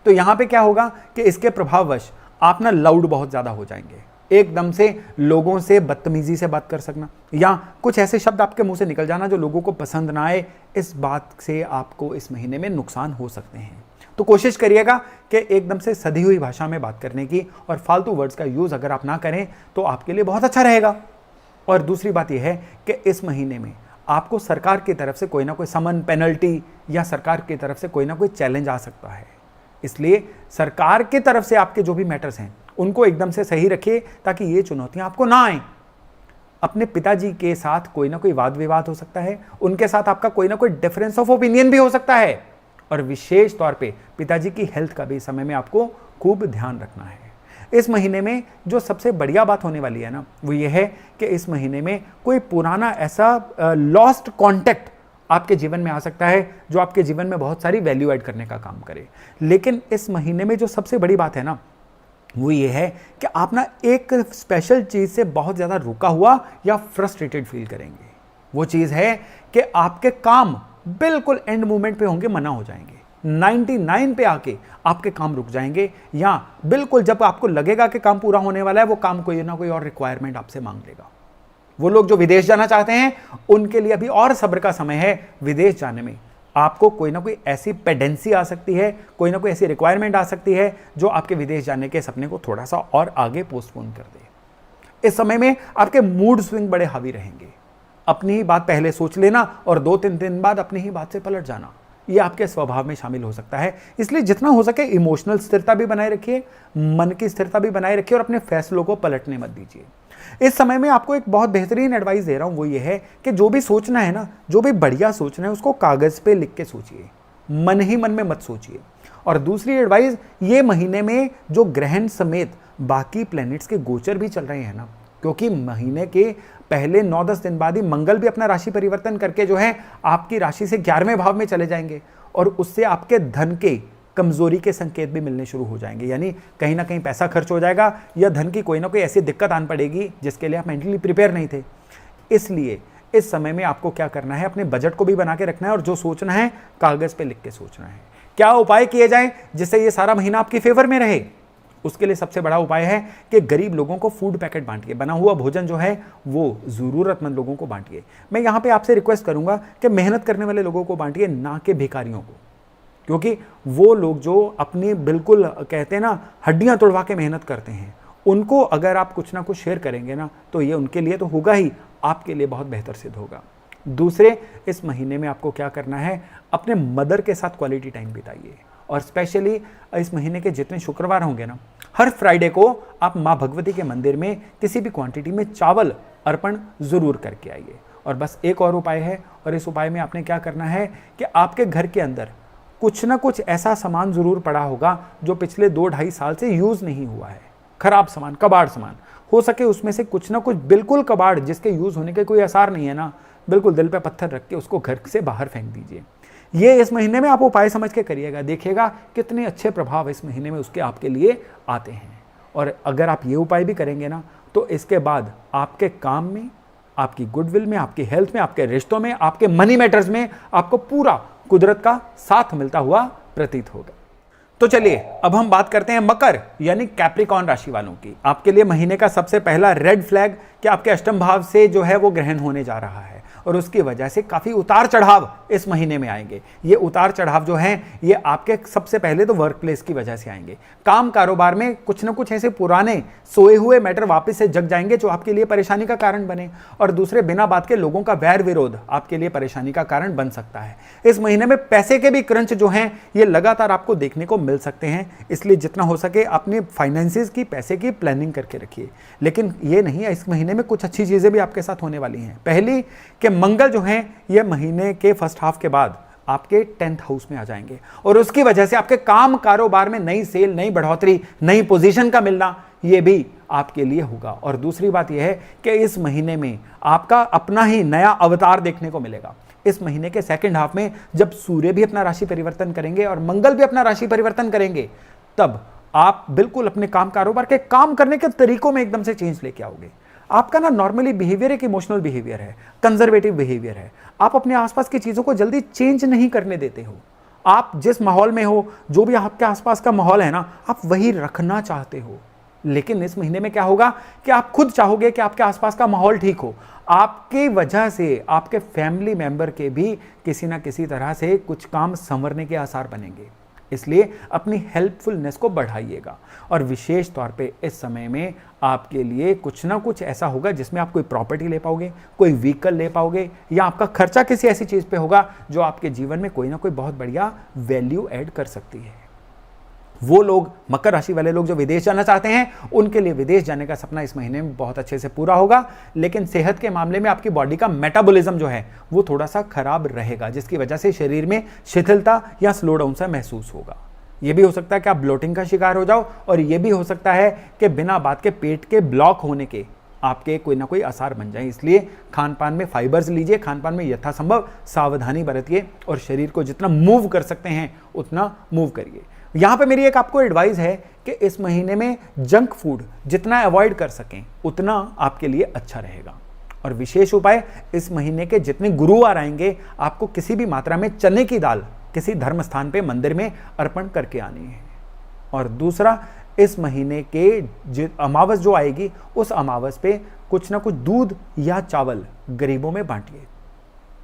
तो यहाँ पे क्या होगा कि इसके प्रभाववश आप ना लाउड बहुत ज़्यादा हो जाएंगे, एकदम से लोगों से बदतमीजी से बात कर सकना या कुछ ऐसे शब्द आपके मुंह से निकल जाना जो लोगों को पसंद ना आए, इस बात से आपको इस महीने में नुकसान हो सकते हैं। तो कोशिश करिएगा कि एकदम से सधी हुई भाषा में बात करने की, और फालतू वर्ड्स का यूज़ अगर आप ना करें तो आपके लिए बहुत अच्छा रहेगा। और दूसरी बात यह है कि इस महीने में आपको सरकार की तरफ से कोई ना कोई समन, पेनल्टी या सरकार की तरफ से कोई ना कोई चैलेंज आ सकता है। इसलिए सरकार की तरफ से आपके जो भी मैटर्स हैं उनको एकदम से सही रखिए ताकि ये चुनौतियां आपको ना आएं। अपने पिताजी के साथ कोई ना कोई वाद विवाद हो सकता है, उनके साथ आपका कोई ना कोई डिफरेंस ऑफ ओपिनियन भी हो सकता है, और विशेष तौर पे पिताजी की हेल्थ का भी समय में आपको खूब ध्यान रखना है। इस महीने में जो सबसे बढ़िया बात होने वाली है ना, वो ये है कि इस महीने में कोई पुराना ऐसा लॉस्ट कॉन्टैक्ट आपके जीवन में आ सकता है जो आपके जीवन में बहुत सारी वैल्यू ऐड करने का काम करे। लेकिन इस महीने में जो सबसे बड़ी बात है ना, वो ये है कि आप ना एक स्पेशल चीज़ से बहुत ज़्यादा रुका हुआ या फ्रस्ट्रेटेड फील करेंगे। वो चीज़ है कि आपके काम बिल्कुल एंड मोमेंट पे होंगे, मना हो जाएंगे, 99 पे आके आपके काम रुक जाएंगे, या बिल्कुल जब आपको लगेगा कि काम पूरा होने वाला है वो काम कोई ना कोई और रिक्वायरमेंट आपसे मांग लेगा। वो लोग जो विदेश जाना चाहते हैं उनके लिए अभी और सब्र का समय है। विदेश जाने में आपको कोई ना कोई ऐसी पेडेंसी आ सकती है, कोई ना कोई ऐसी रिक्वायरमेंट आ सकती है जो आपके विदेश जाने के सपने को थोड़ा सा और आगे पोस्टपोन कर दे। इस समय में आपके मूड स्विंग बड़े हावी रहेंगे। अपनी ही बात पहले सोच लेना और 2-3 दिन बाद अपनी ही बात से पलट जाना, ये आपके स्वभाव में शामिल हो सकता है। इसलिए जितना हो सके इमोशनल स्थिरता भी बनाए रखिए, मन की स्थिरता भी बनाए रखिए और अपने फैसलों को पलटने मत दीजिए। इस समय में आपको एक बहुत बेहतरीन एडवाइस दे रहा हूं, वो ये है कि जो भी सोचना है ना, जो भी बढ़िया सोचना है उसको कागज़ पे लिख के सोचिए, मन ही मन में मत सोचिए। और दूसरी एडवाइस, ये महीने में जो ग्रहण समेत बाकी प्लैनेट्स के गोचर भी चल रहे हैं ना, क्योंकि महीने के पहले 9-10 दिन बाद ही मंगल भी अपना राशि परिवर्तन करके जो है आपकी राशि से 11वें भाव में चले जाएंगे और उससे आपके धन के कमजोरी के संकेत भी मिलने शुरू हो जाएंगे। यानी कहीं ना कहीं पैसा खर्च हो जाएगा या धन की कोई ना कोई ऐसी दिक्कत आन पड़ेगी जिसके लिए आप मेंटली प्रिपेयर नहीं थे। इसलिए इस समय में आपको क्या करना है, अपने बजट को भी बना के रखना है और जो सोचना है कागज पे लिख के सोचना है। क्या उपाय किए जाएं जिससे ये सारा महीना आपकी फेवर में रहे? उसके लिए सबसे बड़ा उपाय है कि गरीब लोगों को फूड पैकेट बांटिए, बना हुआ भोजन जो है वो जरूरतमंद लोगों को बांटिए। मैं यहाँ पे आपसे रिक्वेस्ट करूंगा कि मेहनत करने वाले लोगों को बांटिए, ना कि भिखारियों को, क्योंकि वो लोग जो अपनी बिल्कुल कहते हैं ना हड्डियां तोड़वा के मेहनत करते हैं, उनको अगर आप कुछ ना कुछ शेयर करेंगे ना तो ये उनके लिए तो होगा ही, आपके लिए बहुत बेहतर सिद्ध होगा। दूसरे, इस महीने में आपको क्या करना है, अपने मदर के साथ क्वालिटी टाइम बिताइए और स्पेशली इस महीने के जितने शुक्रवार होंगे ना, हर फ्राइडे को आप माँ भगवती के मंदिर में किसी भी क्वांटिटी में चावल अर्पण जरूर करके आइए। और बस एक और उपाय है, और इस उपाय में आपने क्या करना है कि आपके घर के अंदर कुछ ना कुछ ऐसा सामान जरूर पड़ा होगा जो पिछले 2-2.5 साल से यूज नहीं हुआ है, खराब सामान, कबाड़ सामान हो सके उसमें से कुछ ना कुछ, बिल्कुल कबाड़ जिसके यूज होने के कोई आसार नहीं है ना, बिल्कुल दिल पे पत्थर रख के उसको घर से बाहर फेंक दीजिए। ये इस महीने में आप उपाय समझ के करिएगा, देखिएगा कितने अच्छे प्रभाव इस महीने में उसके आपके लिए आते हैं। और अगर आप ये उपाय भी करेंगे ना तो इसके बाद आपके काम में, आपकी गुडविल में, आपकी हेल्थ में, आपके रिश्तों में, आपके मनी मैटर्स में आपको पूरा कुदरत का साथ मिलता हुआ प्रतीत होगा। तो चलिए अब हम बात करते हैं मकर यानी कैप्रिकॉर्न राशि वालों की। आपके लिए महीने का सबसे पहला रेड फ्लैग कि आपके अष्टम भाव से जो है वो ग्रहण होने जा रहा है और उसकी वजह से काफी उतार चढ़ाव इस महीने में आएंगे। ये उतार चढ़ाव जो हैं ये आपके सबसे पहले तो वर्क प्लेस की वजह से आएंगे। काम कारोबार में कुछ ना कुछ ऐसे पुराने सोए हुए मैटर वापस से जग जाएंगे जो आपके लिए परेशानी का कारण बने, और दूसरे बिना बात के लोगों का वैर विरोध आपके लिए परेशानी का कारण बन सकता है। इस महीने में पैसे के भी क्रंच जो हैं ये लगातार आपको देखने को मिल सकते हैं, इसलिए जितना हो सके अपने फाइनेंसेस की, पैसे की प्लानिंग करके रखिए। लेकिन ये नहीं है, इस महीने में कुछ अच्छी चीजें भी आपके साथ होने वाली हैं। पहली कि मंगल जो हैं ये महीने के फर्स्ट हाफ के बाद आपके 10th हाउस में आ जाएंगे और उसकी वजह से आपके काम कारोबार में नई सेल, नई बढ़ोतरी, नई पोजीशन का मिलना ये भी आपके लिए होगा। और दूसरी बात यह है कि इस महीने में आपका अपना ही नया अवतार देखने को मिलेगा। इस महीने के सेकंड हाफ में जब सूर्य भी अपना राशि परिवर्तन करेंगे और मंगल भी अपना राशि परिवर्तन करेंगे, तब आप बिल्कुल अपने काम कारोबार के काम करने के तरीकों में एकदम से चेंज लेके आओगे। आपका ना नॉर्मली बिहेवियर एक इमोशनल बिहेवियर है, कंजर्वेटिव बिहेवियर है। आप अपने आसपास की चीजों को जल्दी चेंज नहीं करने देते हो। आप जिस माहौल में हो, जो भी आपके आसपास का माहौल है ना, आप वही रखना चाहते हो। लेकिन इस महीने में क्या होगा कि आप खुद चाहोगे कि आपके आसपास का माहौल ठीक हो। आपकी वजह से आपके फैमिली मेंबर के भी किसी ना किसी तरह से कुछ काम संवरने के आसार बनेंगे, इसलिए अपनी हेल्पफुलनेस को बढ़ाइएगा। और विशेष तौर पे इस समय में आपके लिए कुछ ना कुछ ऐसा होगा जिसमें आप कोई प्रॉपर्टी ले पाओगे, कोई व्हीकल ले पाओगे, या आपका खर्चा किसी ऐसी चीज पे होगा जो आपके जीवन में कोई ना कोई बहुत बढ़िया वैल्यू ऐड कर सकती है। वो लोग, मकर राशि वाले लोग जो विदेश जाना चाहते हैं, उनके लिए विदेश जाने का सपना इस महीने में बहुत अच्छे से पूरा होगा। लेकिन सेहत के मामले में आपकी बॉडी का मेटाबॉलिज्म जो है वो थोड़ा सा खराब रहेगा, जिसकी वजह से शरीर में शिथिलता या स्लो डाउन सा महसूस होगा। ये भी हो सकता है कि आप ब्लोटिंग का शिकार हो जाओ, और ये भी हो सकता है कि बिना बात के पेट के ब्लॉक होने के आपके कोई ना कोई आसार बन जाए। इसलिए खान पान में फाइबर्स लीजिए, खान पान में यथासंभव सावधानी बरतिए और शरीर को जितना मूव कर सकते हैं उतना मूव करिए। यहाँ पे मेरी एक आपको एडवाइस है कि इस महीने में जंक फूड जितना अवॉइड कर सकें उतना आपके लिए अच्छा रहेगा। और विशेष उपाय, इस महीने के जितने गुरुवार आएंगे आपको किसी भी मात्रा में चने की दाल किसी धर्म स्थान पे मंदिर में अर्पण करके आनी है। और दूसरा, इस महीने के अमावस जो आएगी उस अमावस पे कुछ ना कुछ दूध या चावल गरीबों में बांटिए।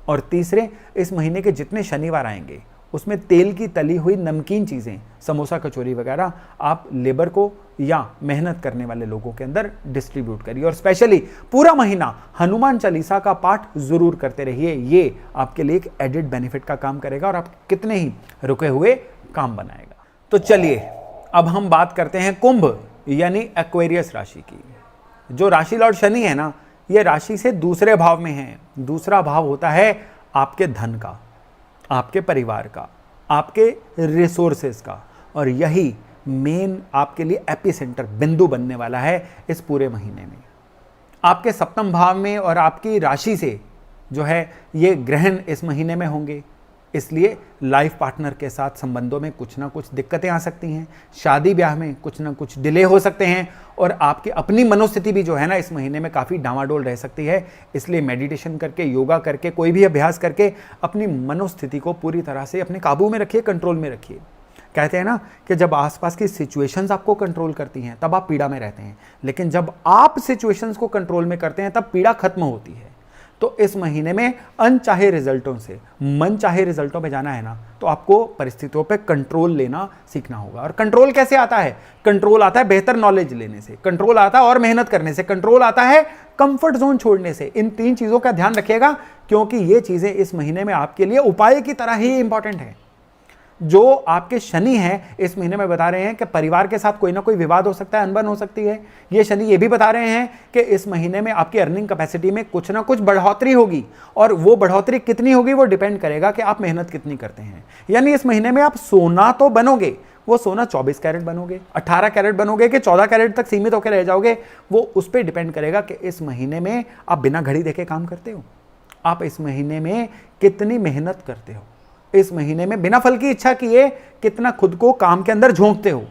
और तीसरे, इस महीने के जितने शनिवार आएंगे उसमें तेल की तली हुई नमकीन चीज़ें, समोसा, कचौरी वगैरह आप लेबर को या मेहनत करने वाले लोगों के अंदर डिस्ट्रीब्यूट करिए। और स्पेशली पूरा महीना हनुमान चालीसा का पाठ जरूर करते रहिए। ये आपके लिए एक एडेड बेनिफिट का काम करेगा और आप कितने ही रुके हुए काम बनाएगा। तो चलिए अब हम बात करते हैं कुंभ यानी एक्वेरियस राशि की। जो राशि लॉर्ड शनि है ना, ये राशि से दूसरे भाव में है। दूसरा भाव होता है आपके धन का, आपके परिवार का, आपके रिसोर्सेज का, और यही मेन आपके लिए एपिसेंटर बिंदु बनने वाला है इस पूरे महीने में। आपके सप्तम भाव में और आपकी राशि से जो है ये ग्रहण इस महीने में होंगे, इसलिए लाइफ पार्टनर के साथ संबंधों में कुछ ना कुछ दिक्कतें आ सकती हैं, शादी ब्याह में कुछ ना कुछ डिले हो सकते हैं, और आपकी अपनी मनोस्थिति भी जो है ना इस महीने में काफ़ी डामाडोल रह सकती है। इसलिए मेडिटेशन करके, योगा करके, कोई भी अभ्यास करके अपनी मनोस्थिति को पूरी तरह से अपने काबू में रखिए, कंट्रोल में रखिए। कहते हैं ना कि जब आसपास की सिचुएशंस आपको कंट्रोल करती हैं तब आप पीड़ा में रहते हैं, लेकिन जब आप सिचुएशंस को कंट्रोल में करते हैं तब पीड़ा खत्म होती है। तो इस महीने में अनचाहे रिजल्टों से मनचाहे रिजल्टों पे जाना है ना, तो आपको परिस्थितियों पे कंट्रोल लेना सीखना होगा। और कंट्रोल कैसे आता है? कंट्रोल आता है बेहतर नॉलेज लेने से, कंट्रोल आता है और मेहनत करने से, कंट्रोल आता है कंफर्ट जोन छोड़ने से। इन 3 चीजों का ध्यान रखिएगा, क्योंकि ये चीजें इस महीने में आपके लिए उपाय की तरह ही इंपॉर्टेंट है। जो आपके शनि हैं इस महीने में बता रहे हैं कि परिवार के साथ कोई ना कोई विवाद हो सकता है, अनबन हो सकती है। ये शनि ये भी बता रहे हैं कि इस महीने में आपकी अर्निंग कैपेसिटी में कुछ ना कुछ बढ़ोतरी होगी, और वो बढ़ोतरी कितनी होगी वो डिपेंड करेगा कि आप मेहनत कितनी करते हैं। यानी इस महीने में आप सोना तो बनोगे, वो सोना 24 कैरेट बनोगे, 18 कैरेट बनोगे कि 14 कैरेट तक सीमित होकर रह जाओगे, वो उस पर डिपेंड करेगा कि इस महीने में आप बिना घड़ी देखे काम करते हो, आप इस महीने में कितनी मेहनत करते हो, इस महीने में बिना फल की इच्छा किए कितना खुद को काम के अंदर झोंकते हो।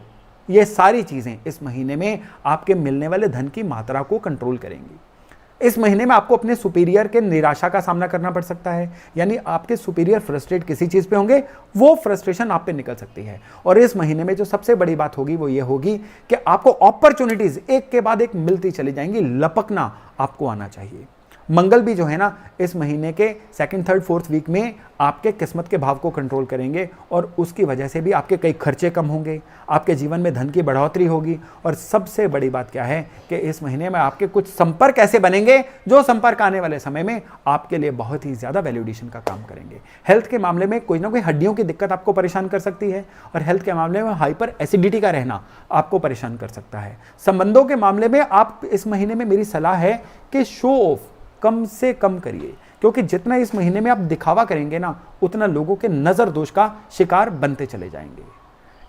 ये सारी चीजें इस महीने में आपके मिलने वाले धन की मात्रा को कंट्रोल करेंगी। इस महीने में आपको अपने सुपीरियर के निराशा का सामना करना पड़ सकता है, यानी आपके सुपीरियर फ्रस्ट्रेट किसी चीज पे होंगे, वो फ्रस्ट्रेशन आप पे निकल सकती है। और इस महीने में जो सबसे बड़ी बात होगी वो ये होगी कि आपको अपॉर्चुनिटीज एक के बाद एक मिलती चली जाएंगी, लपकना आपको आना चाहिए। मंगल भी जो है ना इस महीने के 2nd, 3rd, 4th वीक में आपके किस्मत के भाव को कंट्रोल करेंगे, और उसकी वजह से भी आपके कई खर्चे कम होंगे, आपके जीवन में धन की बढ़ोतरी होगी। और सबसे बड़ी बात क्या है कि इस महीने में आपके कुछ संपर्क ऐसे बनेंगे जो संपर्क आने वाले समय में आपके लिए बहुत ही ज्यादा वैल्यूडेशन का काम करेंगे। हेल्थ के मामले में कोई ना कोई हड्डियों की दिक्कत आपको परेशान कर सकती है, और हेल्थ के मामले में हाइपर एसिडिटी का रहना आपको परेशान कर सकता है। संबंधों के मामले में आप इस महीने में मेरी सलाह है कि शो ऑफ कम से कम करिए, क्योंकि जितना इस महीने में आप दिखावा करेंगे ना, उतना लोगों के नजर दोष का शिकार बनते चले जाएंगे।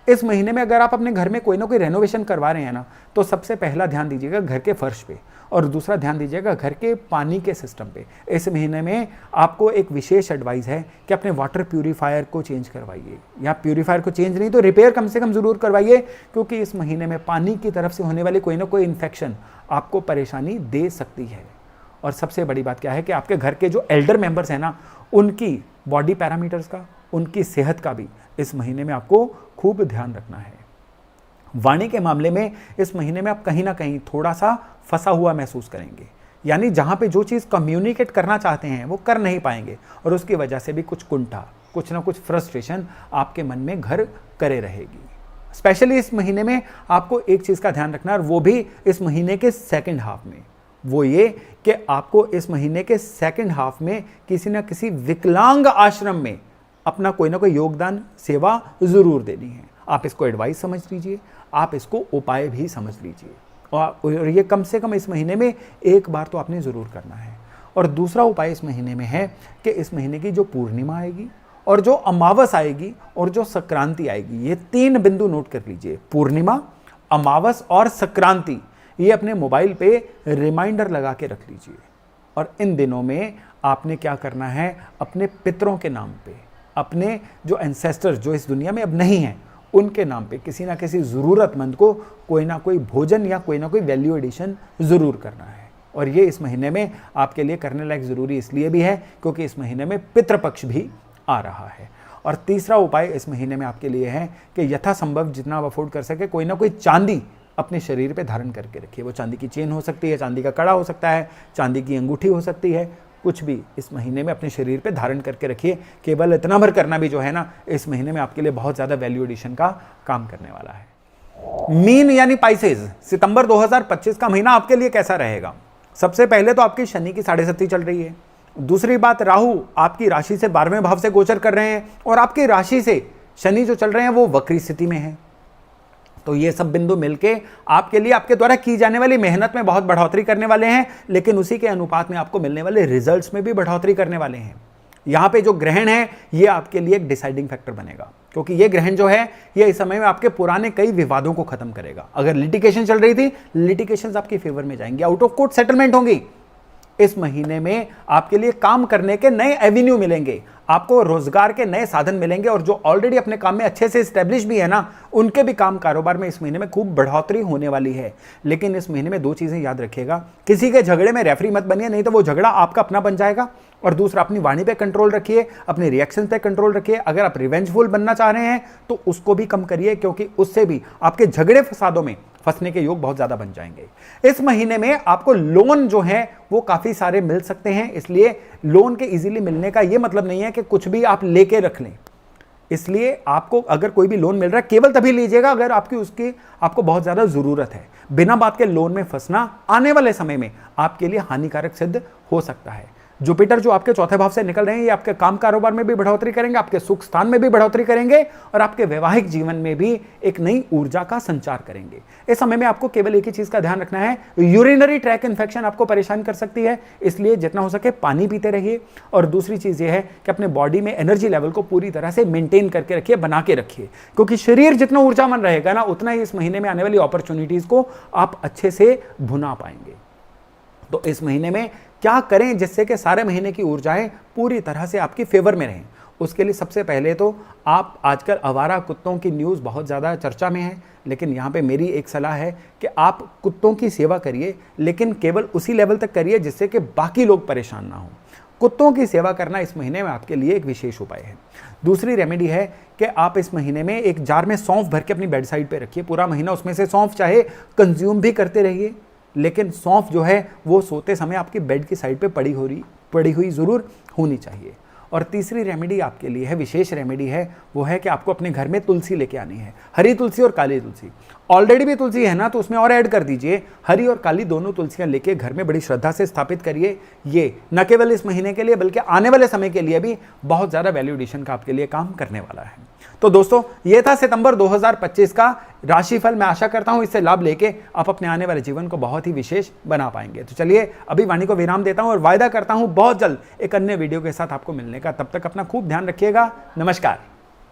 इस महीने में अगर आप अपने घर में कोई ना कोई रेनोवेशन करवा रहे हैं ना, तो सबसे पहला ध्यान दीजिएगा घर के फर्श पे, और दूसरा ध्यान दीजिएगा घर के पानी के सिस्टम पे। इस महीने में आपको एक विशेष एडवाइस है कि अपने वाटर प्यूरीफायर को चेंज करवाइए, या प्यूरीफायर को चेंज नहीं तो रिपेयर कम से कम जरूर करवाइए, क्योंकि इस महीने में पानी की तरफ से होने वाली कोई ना कोई इन्फेक्शन आपको परेशानी दे सकती है। और सबसे बड़ी बात क्या है कि आपके घर के जो एल्डर मेंबर्स हैं ना, उनकी बॉडी पैरामीटर्स का, उनकी सेहत का भी इस महीने में आपको खूब ध्यान रखना है। वाणी के मामले में इस महीने में आप कहीं ना कहीं थोड़ा सा फंसा हुआ महसूस करेंगे, यानी जहां पे जो चीज़ कम्युनिकेट करना चाहते हैं वो कर नहीं पाएंगे, और उसकी वजह से भी कुछ कुंठा, कुछ ना कुछ फ्रस्ट्रेशन आपके मन में घर करे रहेगी। स्पेशली इस महीने में आपको एक चीज़ का ध्यान रखना है, और वो भी इस महीने के 2nd हाफ में, वो ये कि आपको इस महीने के 2nd हाफ में किसी न किसी विकलांग आश्रम में अपना कोई ना कोई योगदान, सेवा जरूर देनी है। आप इसको एडवाइस समझ लीजिए, आप इसको उपाय भी समझ लीजिए, और ये कम से कम इस महीने में एक बार तो आपने जरूर करना है। और दूसरा उपाय इस महीने में है कि इस महीने की जो पूर्णिमा आएगी, और जो अमावस आएगी, और जो संक्रांति आएगी, ये 3 बिंदु नोट कर लीजिए। पूर्णिमा, अमावस और संक्रांति, ये अपने मोबाइल पे रिमाइंडर लगा के रख लीजिए। और इन दिनों में आपने क्या करना है, अपने पितरों के नाम पे, अपने जो एंसेस्टर्स जो इस दुनिया में अब नहीं हैं, उनके नाम पे किसी ना किसी ज़रूरतमंद को कोई ना कोई भोजन या कोई ना कोई वैल्यू एडिशन ज़रूर करना है। और ये इस महीने में आपके लिए करने लायक ज़रूरी इसलिए भी है क्योंकि इस महीने में पितृपक्ष भी आ रहा है। और तीसरा उपाय इस महीने में आपके लिए है कि यथासंभव जितना आप अफोर्ड कर सके कोई ना कोई चांदी अपने शरीर पे धारण करके रखिए। वो चांदी की चेन हो सकती है, चांदी का कड़ा हो सकता है, चांदी की अंगूठी हो सकती है, कुछ भी इस महीने में अपने शरीर पे धारण करके रखिए। केवल इतना भर करना भी जो है ना, इस महीने में आपके लिए बहुत ज़्यादा वैल्यू एडिशन का काम करने वाला है। मीन यानी पाइसेस, सितंबर 2025 का महीना आपके लिए कैसा रहेगा? सबसे पहले तो आपकी शनि की 7.5 चल रही है। दूसरी बात, राहु आपकी राशि से 12वें भाव से गोचर कर रहे हैं, और आपकी राशि से शनि जो चल रहे हैं वो वक्री स्थिति में है। तो ये सब बिंदु मिलके आपके लिए आपके द्वारा की जाने वाली मेहनत में बहुत बढ़ोतरी करने वाले हैं, लेकिन उसी के अनुपात में आपको मिलने वाले रिजल्ट्स में भी बढ़ोतरी करने वाले हैं। यहाँ पे जो ग्रहण है ये आपके लिए एक डिसाइडिंग फैक्टर बनेगा। क्योंकि ये ग्रहण जो है ये इस समय में आपके पुराने कई विवादों को खत्म करेगा। अगर लिटिगेशन चल रही थी, लिटिगेशंस आपके फेवर में जाएंगे, आउट ऑफ कोर्ट सेटलमेंट होंगी। इस महीने में आपके लिए काम करने के नए एवेन्यू मिलेंगे, आपको रोजगार के नए साधन मिलेंगे, और जो ऑलरेडी अपने काम में अच्छे से स्टैब्लिश भी है ना, उनके भी काम कारोबार में इस महीने में खूब बढ़ोतरी होने वाली है। लेकिन इस महीने में दो चीजें याद रखिएगा, किसी के झगड़े में रेफरी मत बनिए, नहीं तो वो झगड़ा आपका अपना बन जाएगा। और दूसरा, अपनी वाणी पे कंट्रोल रखिए, अपने रिएक्शन पे कंट्रोल रखिए। अगर आप रिवेंजफुल बनना चाह रहे हैं तो उसको भी कम करिए, क्योंकि उससे भी आपके झगड़े फसादों में फंसने के योग बहुत ज्यादा बन जाएंगे। इस महीने में आपको लोन जो है वो काफी सारे मिल सकते हैं, इसलिए लोन के इजीली मिलने का ये मतलब नहीं है कि कुछ भी आप लेके रख लें। इसलिए आपको अगर कोई भी लोन मिल रहा है, केवल तभी लीजिएगा अगर आपको बहुत ज्यादा जरूरत है। बिना बात के लोन में फंसना आने वाले समय में आपके लिए हानिकारक सिद्ध हो सकता है। जुपिटर जो आपके चौथे भाव से निकल रहे हैं, ये आपके काम कारोबार में भी बढ़ोतरी करेंगे, आपके सुख स्थान में भी बढ़ोतरी करेंगे, और आपके वैवाहिक जीवन में भी एक नई ऊर्जा का संचार करेंगे। इस समय में आपको केवल एक ही चीज का ध्यान रखना है, यूरिनरी ट्रैक इन्फेक्शन आपको परेशान कर सकती है, इसलिए जितना हो सके पानी पीते रहिए। और दूसरी चीज ये है कि अपने बॉडी में एनर्जी लेवल को पूरी तरह से मेंटेन करके रखिए, बना के रखिए, क्योंकि शरीर जितना ऊर्जावान रहेगा ना, उतना ही इस महीने में आने वाली अपॉर्चुनिटीज को आप अच्छे से भुना पाएंगे। तो इस महीने में क्या करें जिससे कि सारे महीने की ऊर्जाएं पूरी तरह से आपकी फेवर में रहें? उसके लिए सबसे पहले तो आप, आजकल आवारा कुत्तों की न्यूज़ बहुत ज़्यादा चर्चा में है, लेकिन यहाँ पे मेरी एक सलाह है कि आप कुत्तों की सेवा करिए, लेकिन केवल उसी लेवल तक करिए जिससे कि बाकी लोग परेशान ना हो। कुत्तों की सेवा करना इस महीने में आपके लिए एक विशेष उपाय है। दूसरी रेमेडी है कि आप इस महीने में एक जार में सौंफ भर के अपनी बेड साइड पे रखिए, पूरा महीना उसमें से सौंफ चाहे कंज्यूम भी करते रहिए, लेकिन सौंफ जो है वो सोते समय आपकी बेड की साइड पे पड़ी हुई ज़रूर होनी चाहिए। और तीसरी रेमेडी आपके लिए है, विशेष रेमेडी है, वो है कि आपको अपने घर में तुलसी लेके आनी है, हरी तुलसी और काली तुलसी। ऑलरेडी भी तुलसी है ना, तो उसमें और ऐड कर दीजिए, हरी और काली दोनों तुलसियां लेके घर में बड़ी श्रद्धा से स्थापित करिए। ये न केवल इस महीने के लिए बल्कि आने वाले समय के लिए भी बहुत ज़्यादा वैल्यू एडिशन का आपके लिए काम करने वाला है। तो दोस्तों, ये था सितंबर 2025 का राशिफल। मैं आशा करता हूं इससे लाभ लेके आप अपने आने वाले जीवन को बहुत ही विशेष बना पाएंगे। तो चलिए अभी वाणी को विराम देता हूं और वायदा करता हूं बहुत जल्द एक अन्य वीडियो के साथ आपको मिलने का। तब तक अपना खूब ध्यान रखिएगा। नमस्कार।